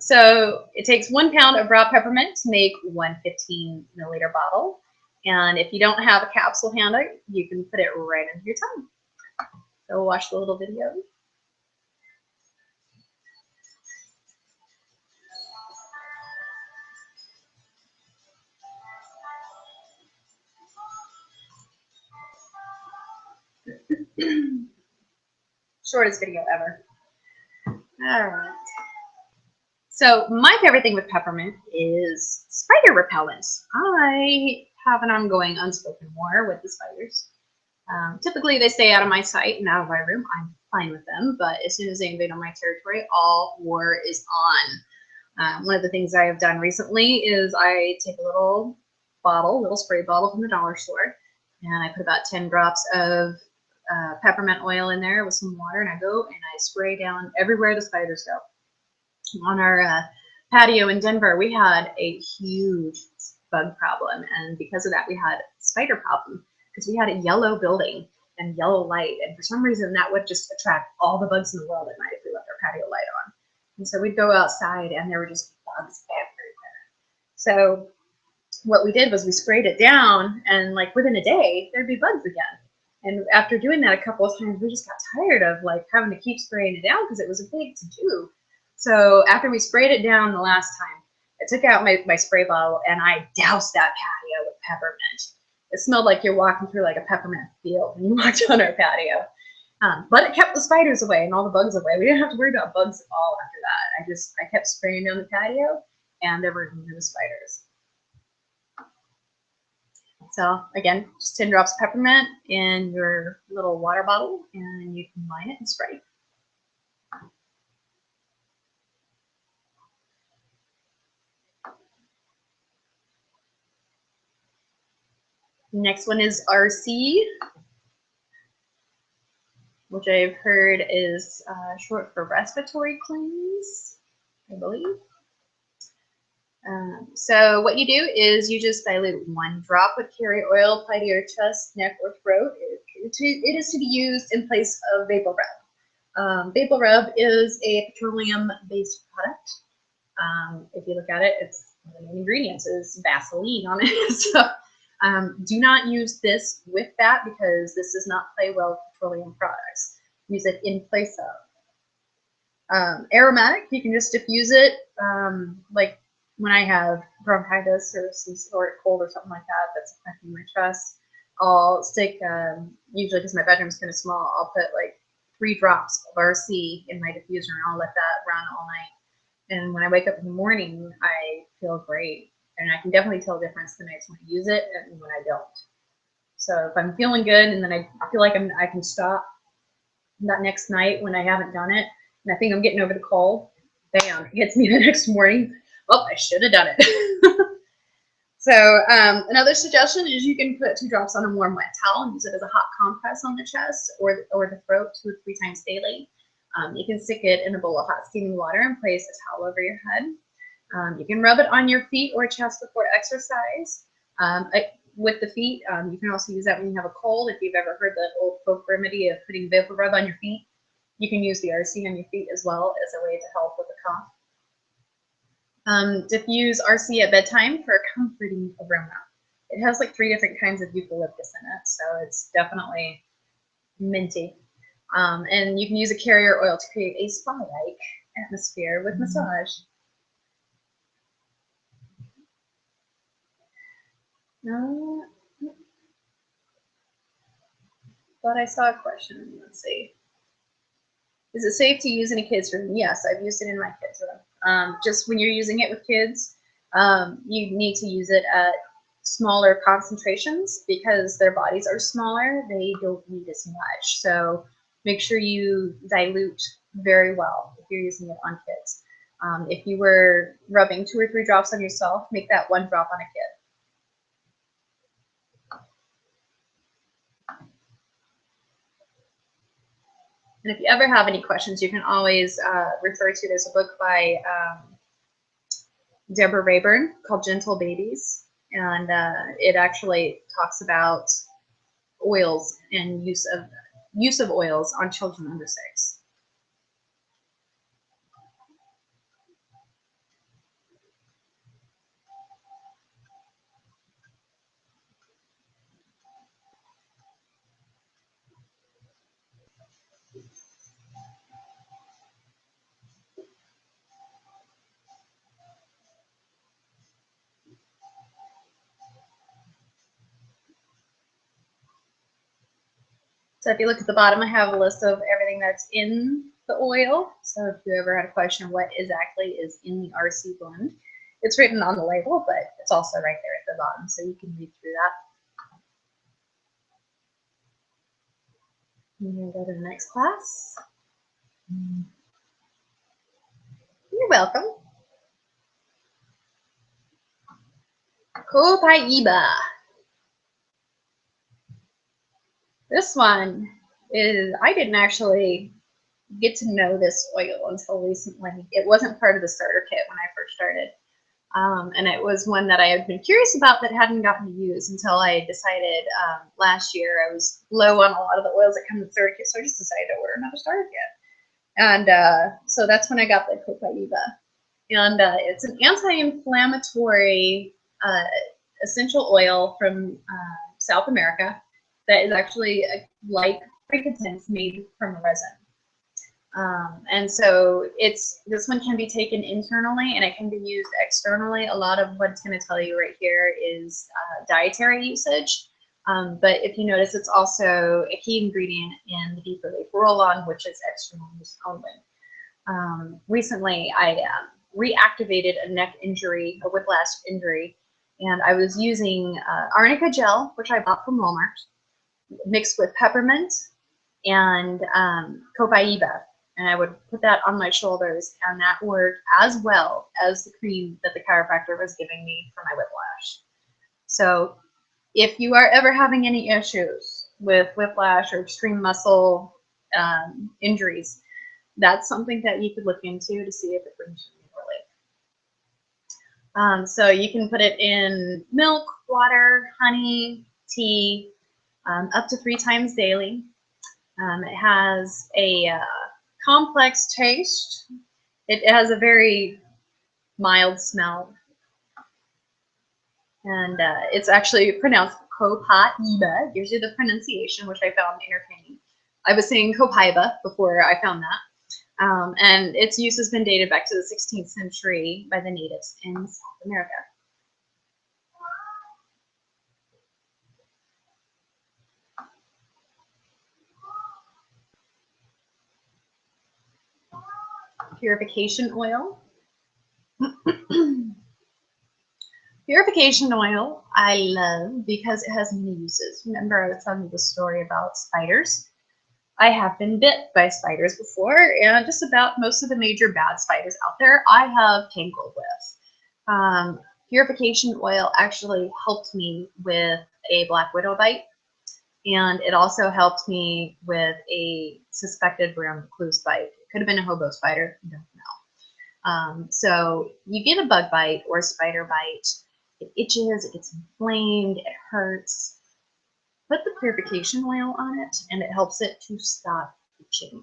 So it takes 1 pound of raw peppermint to make 1 15 milliliter bottle. And if you don't have a capsule handy, you can put it right under your tongue. So we'll watch the little video. Shortest video ever. All right. So my favorite thing with peppermint is spider repellent. I have an ongoing unspoken war with the spiders. Typically, they stay out of my sight and out of my room. I'm fine with them, but as soon as they invade on my territory, all war is on. One of the things I have done recently is I take a little spray bottle from the dollar store, and I put about 10 drops of peppermint oil in there with some water, and I go and I spray down everywhere the spiders go. On our patio in Denver, we had a huge bug problem, and because of that, we had a spider problem because we had a yellow building and yellow light, and for some reason that would just attract all the bugs in the world at night if we left our patio light on. And so we'd go outside and there were just bugs everywhere. So what we did was we sprayed it down, and like within a day there'd be bugs again. And after doing that a couple of times, we just got tired of like having to keep spraying it down because it was a big to do. So after we sprayed it down the last time, I took out my spray bottle and I doused that patio with peppermint. It smelled like you're walking through like a peppermint field when you walked on our patio. But it kept the spiders away and all the bugs away. We didn't have to worry about bugs at all after that. I kept spraying down the patio and there were no spiders. So again, just 10 drops of peppermint in your little water bottle and you can line it and spray. Next one is RC, which I've heard is short for respiratory cleanse, I believe. So what you do is you just dilute 1 drop with carrier oil, apply to your chest, neck, or throat. It is to be used in place of Vapor Rub. Vapor Rub is a petroleum-based product. If you look at it, it's one of the main ingredients is Vaseline on it. So do not use this with that because this does not play well with petroleum products. Use it in place of. Aromatic, you can just diffuse it, like when I have bronchitis or some sort of cold or something like that that's affecting my chest. I'll stick, usually because my bedroom's kind of small, I'll put like 3 drops of RC in my diffuser and I'll let that run all night. And when I wake up in the morning, I feel great. And I can definitely tell a difference the nights when I use it and when I don't. So if I'm feeling good and then I feel like I can stop that next night when I haven't done it, and I think I'm getting over the cold, bam, it hits me the next morning. Well, I should have done it. So another suggestion is you can put 2 drops on a warm wet towel and use it as a hot compress on the chest or the throat 2 or 3 times daily. You can stick it in a bowl of hot steaming water and place a towel over your head. You can rub it on your feet or chest before exercise. With the feet, you can also use that when you have a cold. If you've ever heard the old folk remedy of putting Vapor Rub on your feet, you can use the RC on your feet as well as a way to help with the cough. Diffuse RC at bedtime for a comforting aroma. It has like 3 different kinds of eucalyptus in it, so it's definitely minty. And you can use a carrier oil to create a spa-like atmosphere with massage. Thought I saw a question. Let's see. Is it safe to use in a kid's room? Yes, I've used it in my kids' room. Just when you're using it with kids, you need to use it at smaller concentrations because their bodies are smaller. They don't need as much. So make sure you dilute very well if you're using it on kids. If you were rubbing 2 or 3 drops on yourself, make that 1 drop on a kid. And if you ever have any questions, you can always refer to, there's a book by Deborah Rayburn called Gentle Babies. And it actually talks about oils and use of oils on children under 6. So if you look at the bottom, I have a list of everything that's in the oil. So if you ever had a question what exactly is in the RC blend, it's written on the label, but it's also right there at the bottom, so you can read through that. I'm going to go to the next class. You're welcome. Copaiba. This one is, I didn't actually get to know this oil until recently. It wasn't part of the starter kit when I first started. And it was one that I had been curious about but hadn't gotten to use until I decided last year I was low on a lot of the oils that come in the starter kit, so I just decided to order another starter kit. And so that's when I got the Copaiba. And it's an anti-inflammatory essential oil from South America that is actually like frankincense made from resin. And so this one can be taken internally and it can be used externally. A lot of what it's going to tell you right here is dietary usage. But if you notice, it's also a key ingredient in the deeper leaf roll-on, which is external use only. Recently, I reactivated a neck injury, a whiplash injury, and I was using arnica gel, which I bought from Walmart, mixed with peppermint and Copaiba. And I would put that on my shoulders, and that worked as well as the cream that the chiropractor was giving me for my whiplash. So if you are ever having any issues with whiplash or extreme muscle injuries, that's something that you could look into to see if it brings you relief. So you can put it in milk, water, honey, tea, up to 3 times daily. It has a complex taste. It has a very mild smell. And it's actually pronounced Copaiba. It gives you the pronunciation, which I found entertaining. I was saying Copaiba before I found that. And its use has been dated back to the 16th century by the natives in South America. Purification oil. Purification oil I love because it has many uses. Remember I was telling you the story about spiders? I have been bit by spiders before, and just about most of the major bad spiders out there I have tangled with. Purification oil actually helped me with a black widow bite, and it also helped me with a suspected brown recluse bite. It could have been a hobo spider, I don't know. So you get a bug bite or a spider bite, it itches, it gets inflamed, it hurts. Put the purification oil on it and it helps it to stop itching.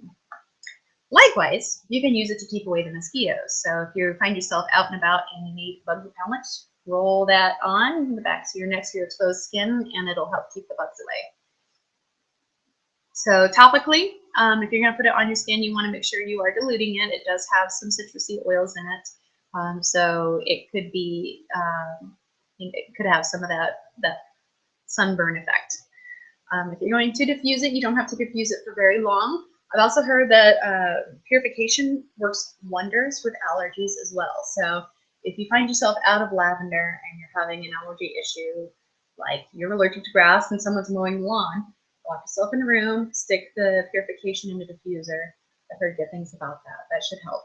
Likewise, you can use it to keep away the mosquitoes. So if you find yourself out and about and you need bug repellent, roll that on the backs of your neck to your exposed skin and it'll help keep the bugs away. So topically, if you're going to put it on your skin, you want to make sure you are diluting it. It does have some citrusy oils in it. So it could be, it could have some of that sunburn effect. If you're going to diffuse it, you don't have to diffuse it for very long. I've also heard that purification works wonders with allergies as well. So if you find yourself out of lavender and you're having an allergy issue, like you're allergic to grass and someone's mowing the lawn, lock yourself in a room, stick the purification in the diffuser. I've heard good things about that. That should help.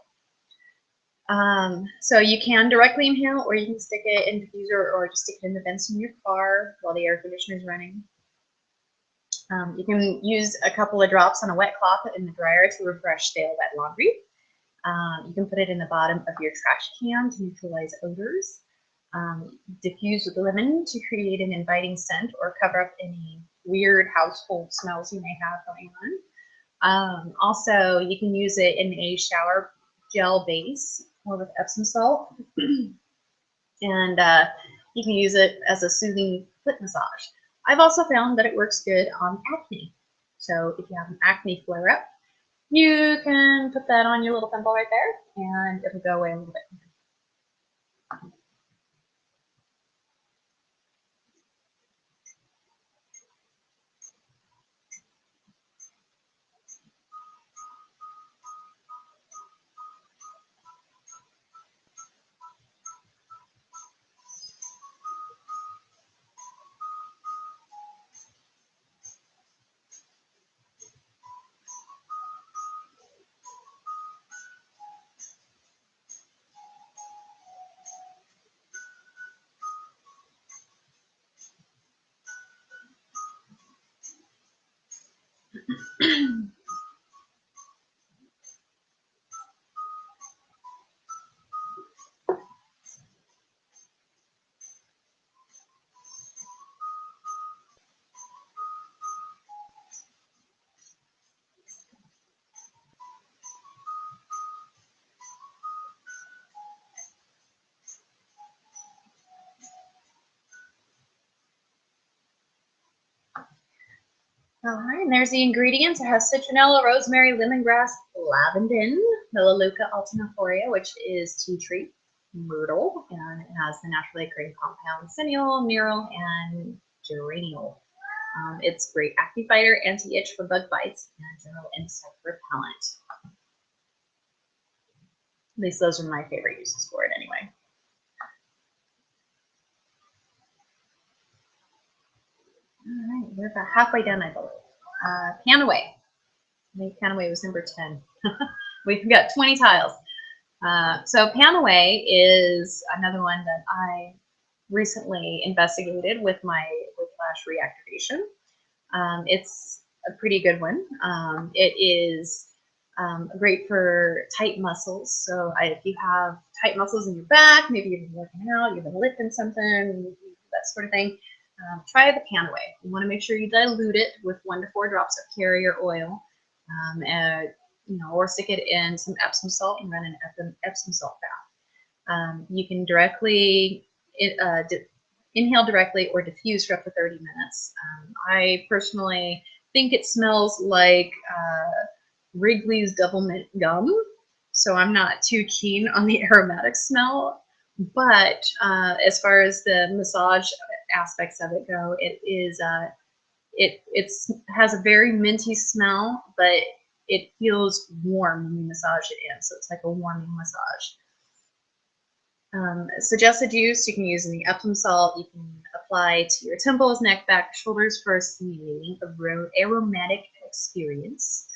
So you can directly inhale, or you can stick it in the diffuser, or just stick it in the vents in your car while the air conditioner is running. You can use a couple of drops on a wet cloth in the dryer to refresh stale wet laundry. You can put it in the bottom of your trash can to neutralize odors. Diffuse with lemon to create an inviting scent or cover up any weird household smells you may have going on. Also, you can use it in a shower gel base or with Epsom salt. And you can use it as a soothing foot massage. I've also found that it works good on acne. So if you have an acne flare up, you can put that on your little pimple right there and it'll go away a little bit. All right, and there's the ingredients. It has citronella, rosemary, lemongrass, lavandin, Melaleuca alterniflorea, which is tea tree, myrtle, and it has the naturally occurring compounds cineol, nerol, and geraniol. It's great acne fighter, anti-itch for bug bites, and general insect repellent. At least those are my favorite uses for it anyway. All right, we're about halfway done, I believe. Panaway. I think Panaway was number 10. We've got 20 tiles. So Panaway is another one that I recently investigated with my whiplash reactivation. It's a pretty good one. It is great for tight muscles. So if you have tight muscles in your back, maybe you've been working out, you've been lifting something, that sort of thing, try the Panaway. You want to make sure you dilute it with 1 to 4 drops of carrier oil, and or stick it in some Epsom salt and run an Epsom salt bath. You can directly inhale directly or diffuse for up to 30 minutes. I personally think it smells like Wrigley's Double Mint Gum, so I'm not too keen on the aromatic smell. But as far as the massage aspects of it go, it is it has a very minty smell, but it feels warm when you massage it in, so it's like a warming massage. Suggested use, you can use in the Epsom salt. You can apply to your temples, neck, back, shoulders for a stimulating aromatic experience.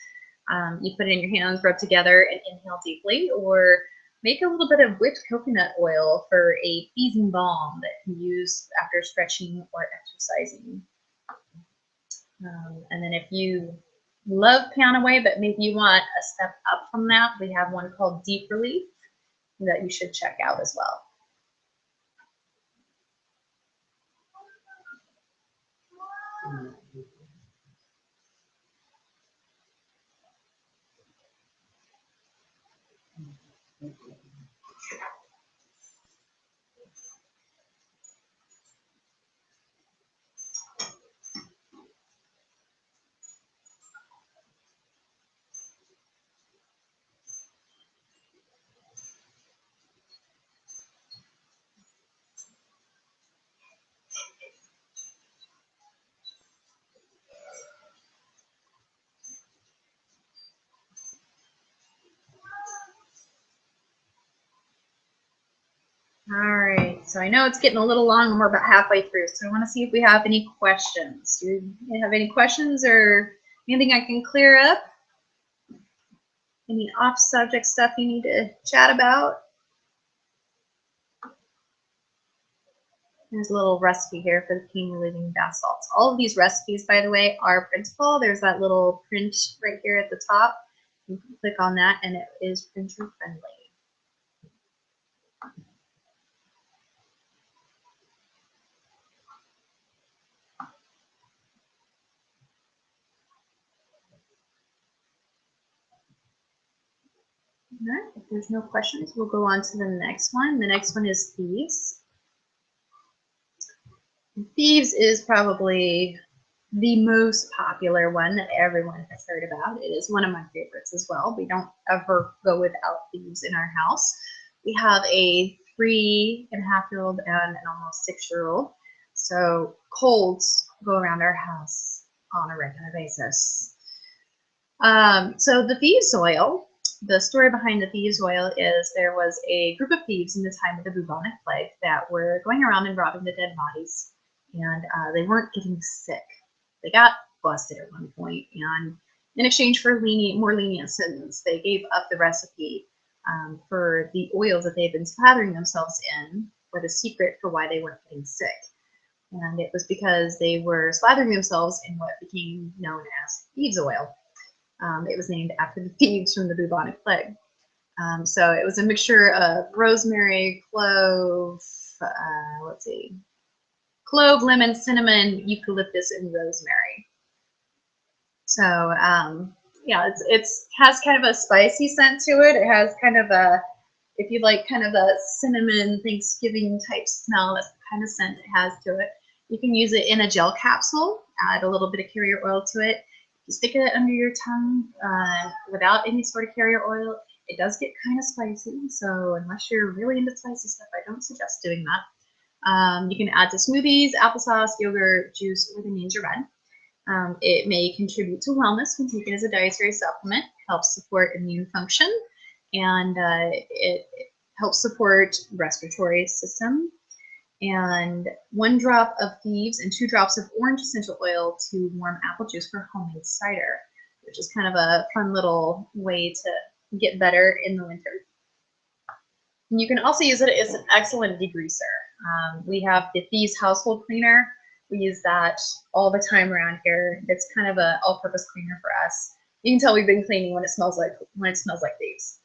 You put it in your hands, rub together, and inhale deeply, or make a little bit of whipped coconut oil for a easing balm that you can use after stretching or exercising. And then if you love Panaway, but maybe you want a step up from that, we have one called Deep Relief that you should check out as well. All right, so I know it's getting a little long and we're about halfway through, so I want to see if we have any questions. Do you have any questions or anything I can clear up? Any off-subject stuff you need to chat about? There's a little recipe here for the pain relieving bath salts. All of these recipes, by the way, are printable. There's that little print right here at the top. You can click on that and it is printer friendly. All right, if there's no questions, we'll go on to the next one. The next one is thieves. Thieves is probably the most popular one that everyone has heard about. It is one of my favorites as well. We don't ever go without thieves in our house. We have a 3.5-year-old and an almost 6-year-old. So colds go around our house on a regular basis. So the thieves oil, the story behind the thieves oil is there was a group of thieves in the time of the bubonic plague that were going around and robbing the dead bodies, and they weren't getting sick. They got busted at one point, and in exchange for more lenient sentence, they gave up the recipe for the oils that they've been slathering themselves in for the secret for why they weren't getting sick. And it was because they were slathering themselves in what became known as thieves oil. It was named after the thieves from the bubonic plague. So it was a mixture of rosemary, clove, clove, lemon, cinnamon, eucalyptus, and rosemary. So yeah, it has kind of a spicy scent to it. It has kind of a, if you like kind of a cinnamon Thanksgiving type smell, that's the kind of scent it has to it. You can use it in a gel capsule, add a little bit of carrier oil to it. You stick it under your tongue without any sort of carrier oil. It does get kind of spicy, so unless you're really into spicy stuff, I don't suggest doing that. You can add to smoothies, applesauce, yogurt, juice, or the names are red. It may contribute to wellness when taken as a dietary supplement, helps support immune function, and it helps support respiratory system. And 1 drop of thieves and 2 drops of orange essential oil to warm apple juice for homemade cider, which is kind of a fun little way to get better in the winter. And you can also use it as an excellent degreaser. We have the Thieves household cleaner. We use that all the time around here. It's kind of an all-purpose cleaner for us. You can tell we've been cleaning when it smells like Thieves.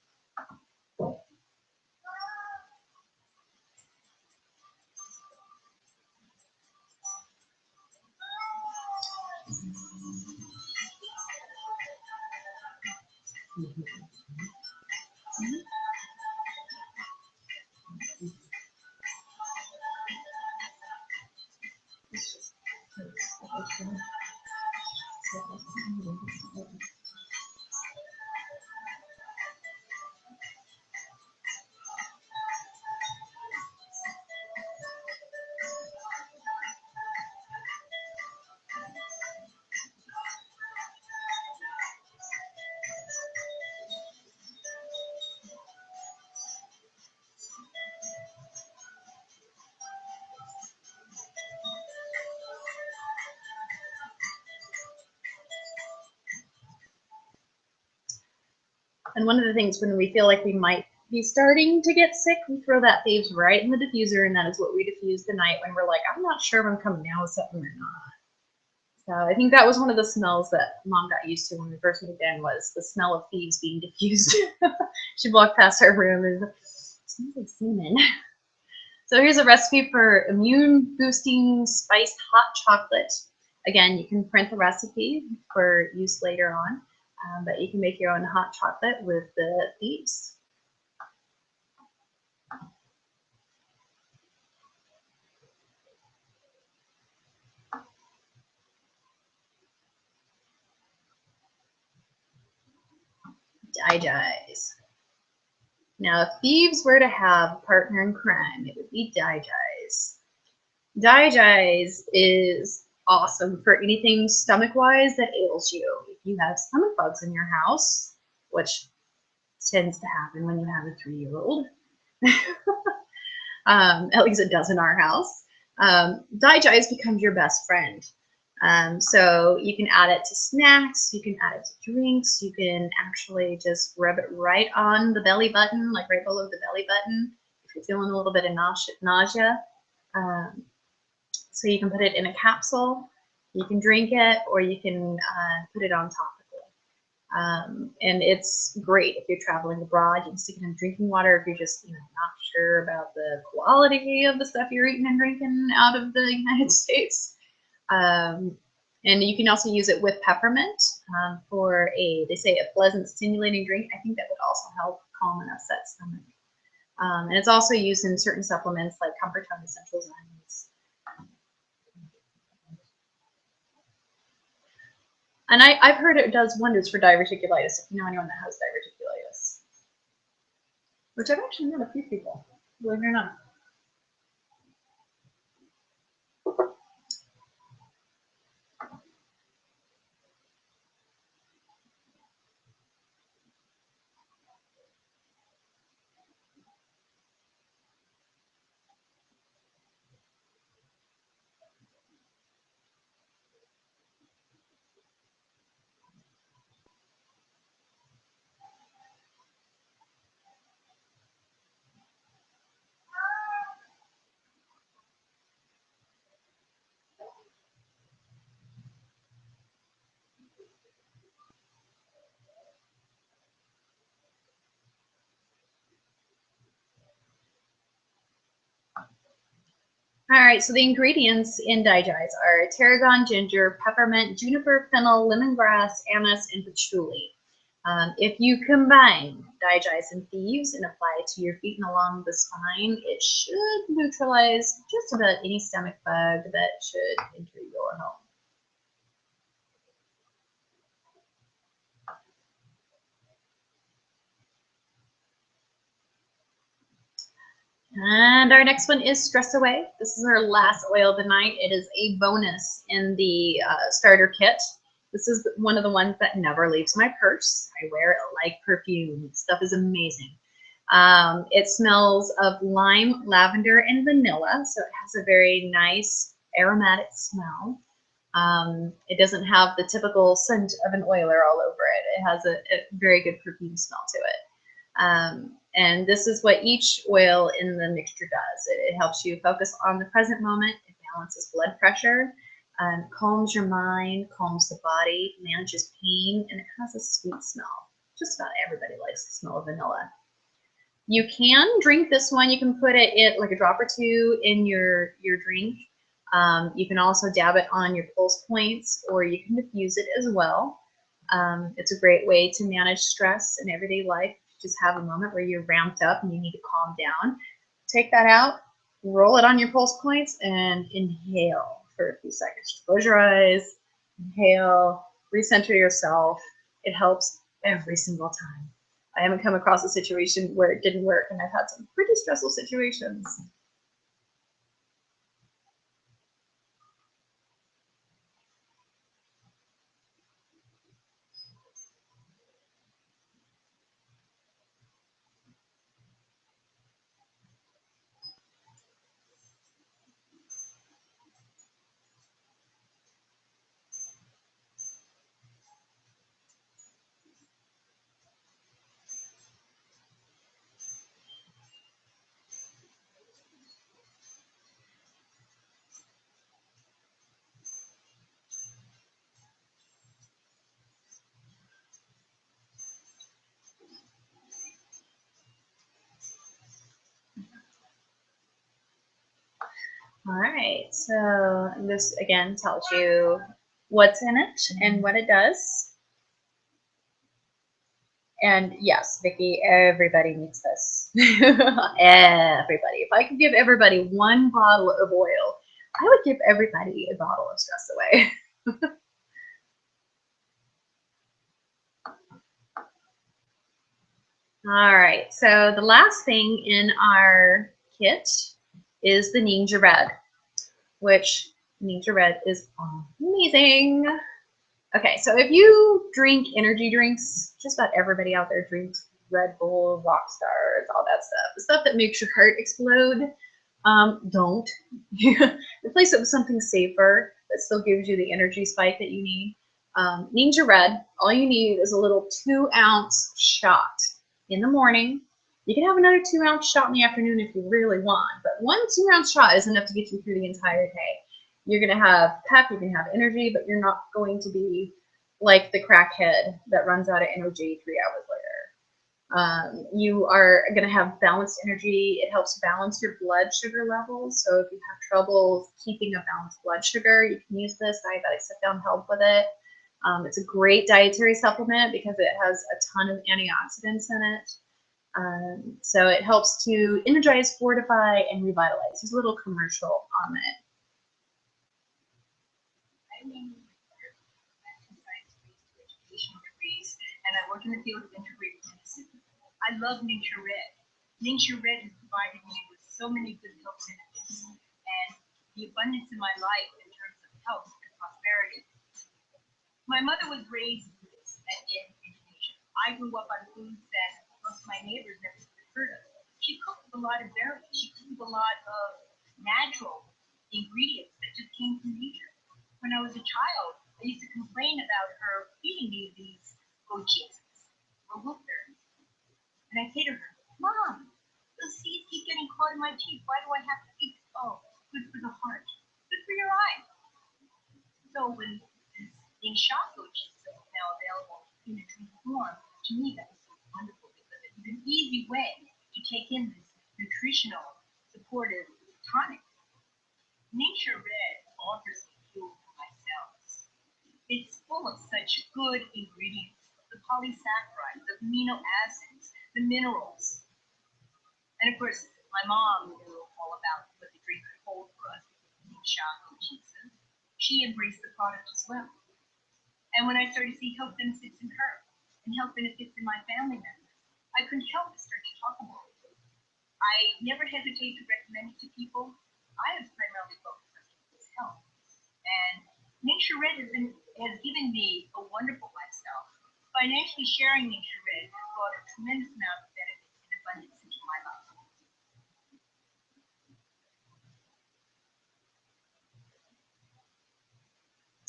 And one of the things when we feel like we might be starting to get sick, we throw that Thieves right in the diffuser, and that is what we diffuse the night when we're like, I'm not sure if I'm coming down with something or not. So I think that was one of the smells that Mom got used to when we first moved in, was the smell of Thieves being diffused. She'd walk past our room and it smells like cinnamon. So here's a recipe for immune boosting spiced hot chocolate. Again, you can print the recipe for use later on, but you can make your own hot chocolate with the Thieves. Digest. Now, if Thieves were to have a partner in crime, it would be Digest. Digest is awesome for anything stomach-wise that ails you. If you have stomach bugs in your house, which tends to happen when you have a 3-year-old, at least it does in our house, Digest becomes your best friend. So you can add it to snacks, you can add it to drinks, you can actually just rub it right on the belly button, like right below the belly button, if you're feeling a little bit of nausea. So you can put it in a capsule, you can drink it, or you can put it on topically. And it's great if you're traveling abroad. You can stick it in drinking water if you're just not sure about the quality of the stuff you're eating and drinking out of the United States. And you can also use it with peppermint for they say a pleasant stimulating drink. I think that would also help calm an upset stomach. And it's also used in certain supplements like Comfort Tone Essentials Vitamins. And I've heard it does wonders for diverticulitis, if you know anyone that has diverticulitis. Which I've actually met a few people, believe it or not. All right, so the ingredients in Digest are tarragon, ginger, peppermint, juniper, fennel, lemongrass, anise, and patchouli. If you combine digoxin thieves and apply it to your feet and along the spine, it should neutralize just about any stomach bug that should enter your home. And our next one is Stress Away. This is our last oil of the night. It is a bonus in the starter kit. This is one of the ones that never leaves my purse. I wear it like perfume. Stuff is amazing. It smells of lime, lavender, and vanilla, so it has a very nice aromatic smell. It doesn't have the typical scent of an oiler all over it. It has a very good perfume smell to it. And this is what each oil in the mixture does. It helps you focus on the present moment. It balances blood pressure, calms your mind, calms the body, manages pain, and it has a sweet smell. Just about everybody likes the smell of vanilla. You can drink this one. You can put it in like a drop or two in your drink. You can also dab it on your pulse points, or you can diffuse it as well. It's a great way to manage stress in everyday life. Just have a moment where you're ramped up and you need to calm down. Take that out, roll it on your pulse points, and inhale for a few seconds. Close your eyes, inhale, recenter yourself. It helps every single time. I haven't come across a situation where it didn't work, and I've had some pretty stressful situations. All right, so this again tells you what's in it and what it does. And yes, Vicki, everybody needs this. Everybody. If I could give everybody one bottle of oil, I would give everybody a bottle of Stress Away. All right, so the last thing in our kit is the Ninja Red, which Ninja Red is amazing. Okay, so if you drink energy drinks, just about everybody out there drinks Red Bull, Rockstars, all that stuff. The stuff that makes your heart explode, don't. Replace it with something safer that still gives you the energy spike that you need. Ninja Red, all you need is a little 2-ounce shot in the morning. You can have another 2-ounce shot in the afternoon if you really want, but one 2-ounce shot is enough to get you through the entire day. You're going to have pep, you're going to have energy, but you're not going to be like the crackhead that runs out of energy 3 hours later. You are going to have balanced energy. It helps balance your blood sugar levels. So if you have trouble keeping a balanced blood sugar, you can use this. Diabetic Sit Down help with it. It's a great dietary supplement because it has a ton of antioxidants in it. So it helps to energize, fortify, and revitalize. There's a little commercial on it. And I work in the field of integrative medicine. I love Nature Red. Nature Red has provided me with so many good health benefits and the abundance in my life in terms of health and prosperity. My mother was raised in Indonesia. I grew up on foods that most of my neighbors never heard of. She cooked with a lot of berries. She cooked with a lot of natural ingredients that just came from nature. When I was a child, I used to complain about her feeding me these gochitas or wolfberries. And I say to her, Mom, the seeds keep getting caught in my teeth. Why do I have to eat? Oh, good for the heart, good for your eyes. So when this thing shot gochita is now available in a drink form, to me that was so wonderful because it was an easy way to take in this nutritional, supportive tonic. Nature Red offers me fuel for my cells. It's full of such good ingredients. The polysaccharides, the amino acids, the minerals. And of course, my mom knew all about what the drink could hold for us, shot and cheeses. She embraced the product as well. And when I started to see health benefits in her and health benefits in my family members, I couldn't help but start to talk about it. I never hesitate to recommend it to people. I have primarily focused on people's health. And Nature Red has given me a wonderful lifestyle. Financially sharing Nature Red has brought a tremendous amount of benefits and abundance into my life.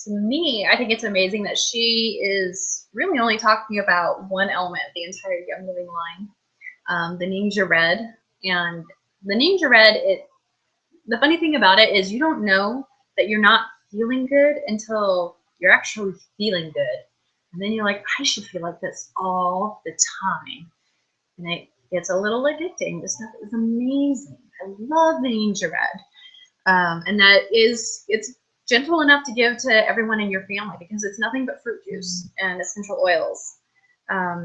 To me, I think it's amazing that she is really only talking about one element of the entire Young Living line, the Ningxia Red. And the Ningxia Red, the funny thing about it is you don't know that you're not feeling good until you're actually feeling good. And then you're like, I should feel like this all the time. And it gets a little addicting. This stuff is amazing. I love the Ningxia Red. And it's gentle enough to give to everyone in your family because it's nothing but fruit juice and essential oils.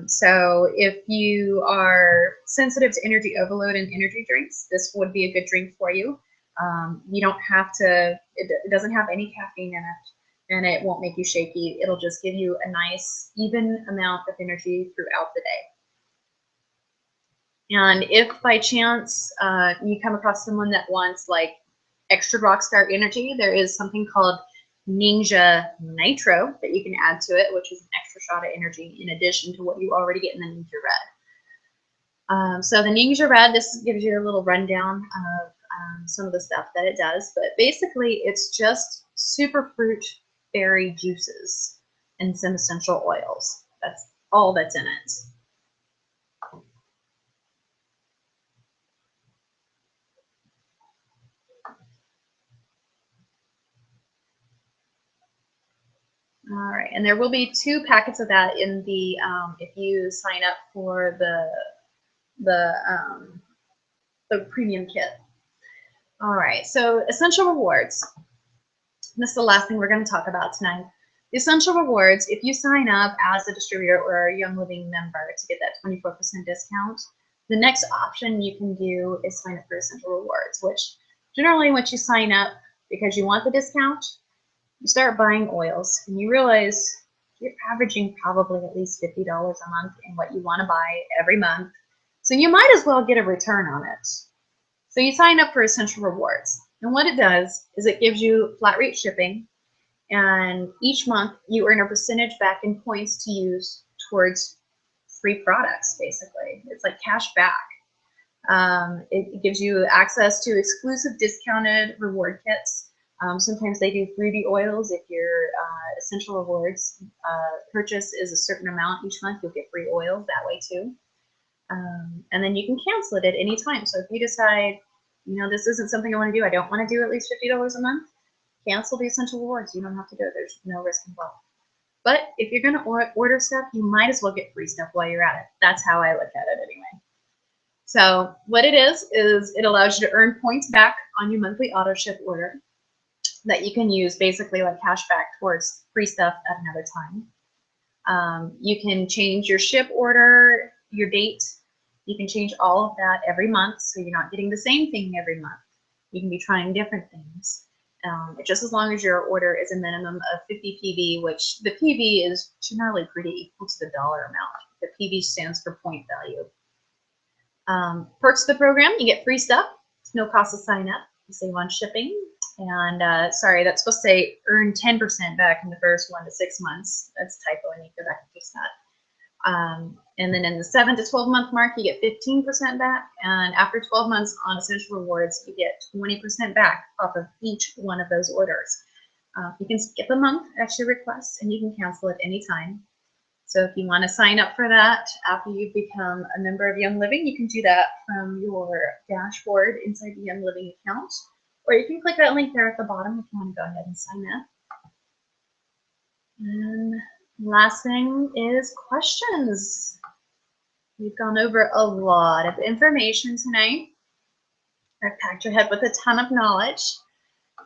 So if you are sensitive to energy overload and energy drinks, this would be a good drink for you. You don't have to, it doesn't have any caffeine in it, and it won't make you shaky. It'll just give you a nice, even amount of energy throughout the day. And if by chance you come across someone that wants like extra rockstar energy, there is something called Ningxia Nitro that you can add to it, which is an extra shot of energy in addition to what you already get in the Ningxia Red. So the Ningxia Red, this gives you a little rundown of some of the stuff that it does, but basically it's just super fruit berry juices and some essential oils. That's all that's in it. All right, and there will be 2 packets of that in the if you sign up for the premium kit. All right, so essential rewards. This is the last thing we're going to talk about tonight. The essential rewards, if you sign up as a distributor or a Young Living member to get that 24% discount, the next option you can do is sign up for essential rewards, which generally once you sign up because you want the discount, you start buying oils and you realize you're averaging probably at least $50 a month in what you want to buy every month. So you might as well get a return on it. So you sign up for Essential Rewards. And what it does is it gives you flat rate shipping. And each month you earn a percentage back in points to use towards free products, basically. It's like cash back. It gives you access to exclusive discounted reward kits. Sometimes they do freebie oils. If your Essential Rewards purchase is a certain amount each month, you'll get free oils that way too. And then you can cancel it at any time. So if you decide, this isn't something I want to do, I don't want to do at least $50 a month, cancel the Essential Rewards. You don't have to do it. There's no risk involved. But if you're going to order stuff, you might as well get free stuff while you're at it. That's how I look at it anyway. So what it is it allows you to earn points back on your monthly auto ship order that you can use basically like cash back towards free stuff at another time. You can change your ship order, your date. You can change all of that every month, so you're not getting the same thing every month. You can be trying different things. Just as long as your order is a minimum of 50 PV, which the PV is generally pretty equal to the dollar amount. The PV stands for point value. Perks of the program, you get free stuff. It's no cost to sign up. You save on shipping. And sorry, that's supposed to say earn 10% back in the first 1 to 6 months. That's a typo. I need to go back and fix that. And then in the 7 to 12 month mark, you get 15% back. And after 12 months on Essential Rewards, you get 20% back off of each one of those orders. You can skip a month at your request, and you can cancel at any time. So if you want to sign up for that after you become a member of Young Living, you can do that from your dashboard inside the Young Living account. Or you can click that link there at the bottom if you want to go ahead and sign up. And last thing is questions. We've gone over a lot of information tonight. I've packed your head with a ton of knowledge,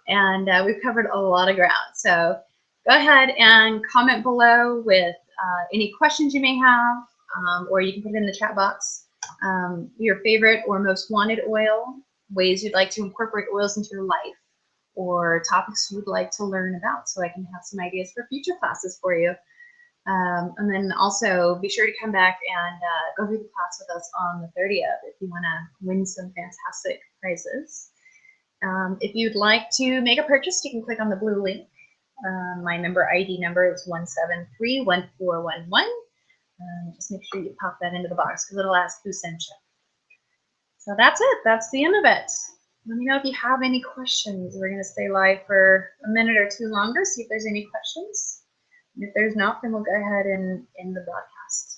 and we've covered a lot of ground. So go ahead and comment below with any questions you may have, or you can put it in the chat box. Your favorite or most wanted oil, ways you'd like to incorporate oils into your life, or topics you'd like to learn about, so I can have some ideas for future classes for you. And then also be sure to come back and go through the class with us on the 30th if you want to win some fantastic prizes. If you'd like to make a purchase, you can click on the blue link. My member ID number is 1731411. Just make sure you pop that into the box because it'll ask who sent you. So that's it. That's the end of it. Let me know if you have any questions. We're going to stay live for a minute or two longer, see if there's any questions. And if there's not, then we'll go ahead and end the broadcast.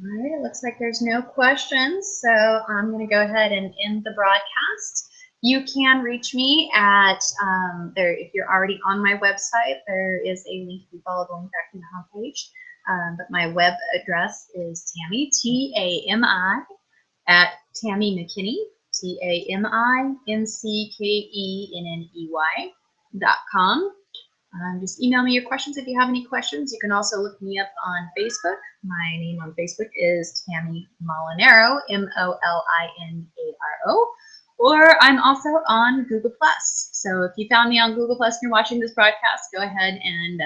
All right, it looks like there's no questions, so I'm going to go ahead and end the broadcast. You can reach me at, if you're already on my website, there is a link. If you follow the link back from the homepage. But my web address is Tammy, T-A-M-I, at Tammy McKinney, TAMI-MCKENNEY.com. Just email me your questions if you have any questions. You can also look me up on Facebook. My name on Facebook is Tammy Molinaro, M-O-L-I-N-A-R-O. Or I'm also on Google+. So if you found me on Google+ and you're watching this broadcast, go ahead and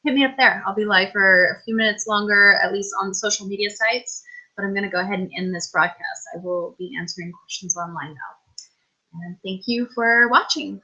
hit me up there. I'll be live for a few minutes longer, at least on the social media sites. But I'm going to go ahead and end this broadcast. I will be answering questions online now. And thank you for watching.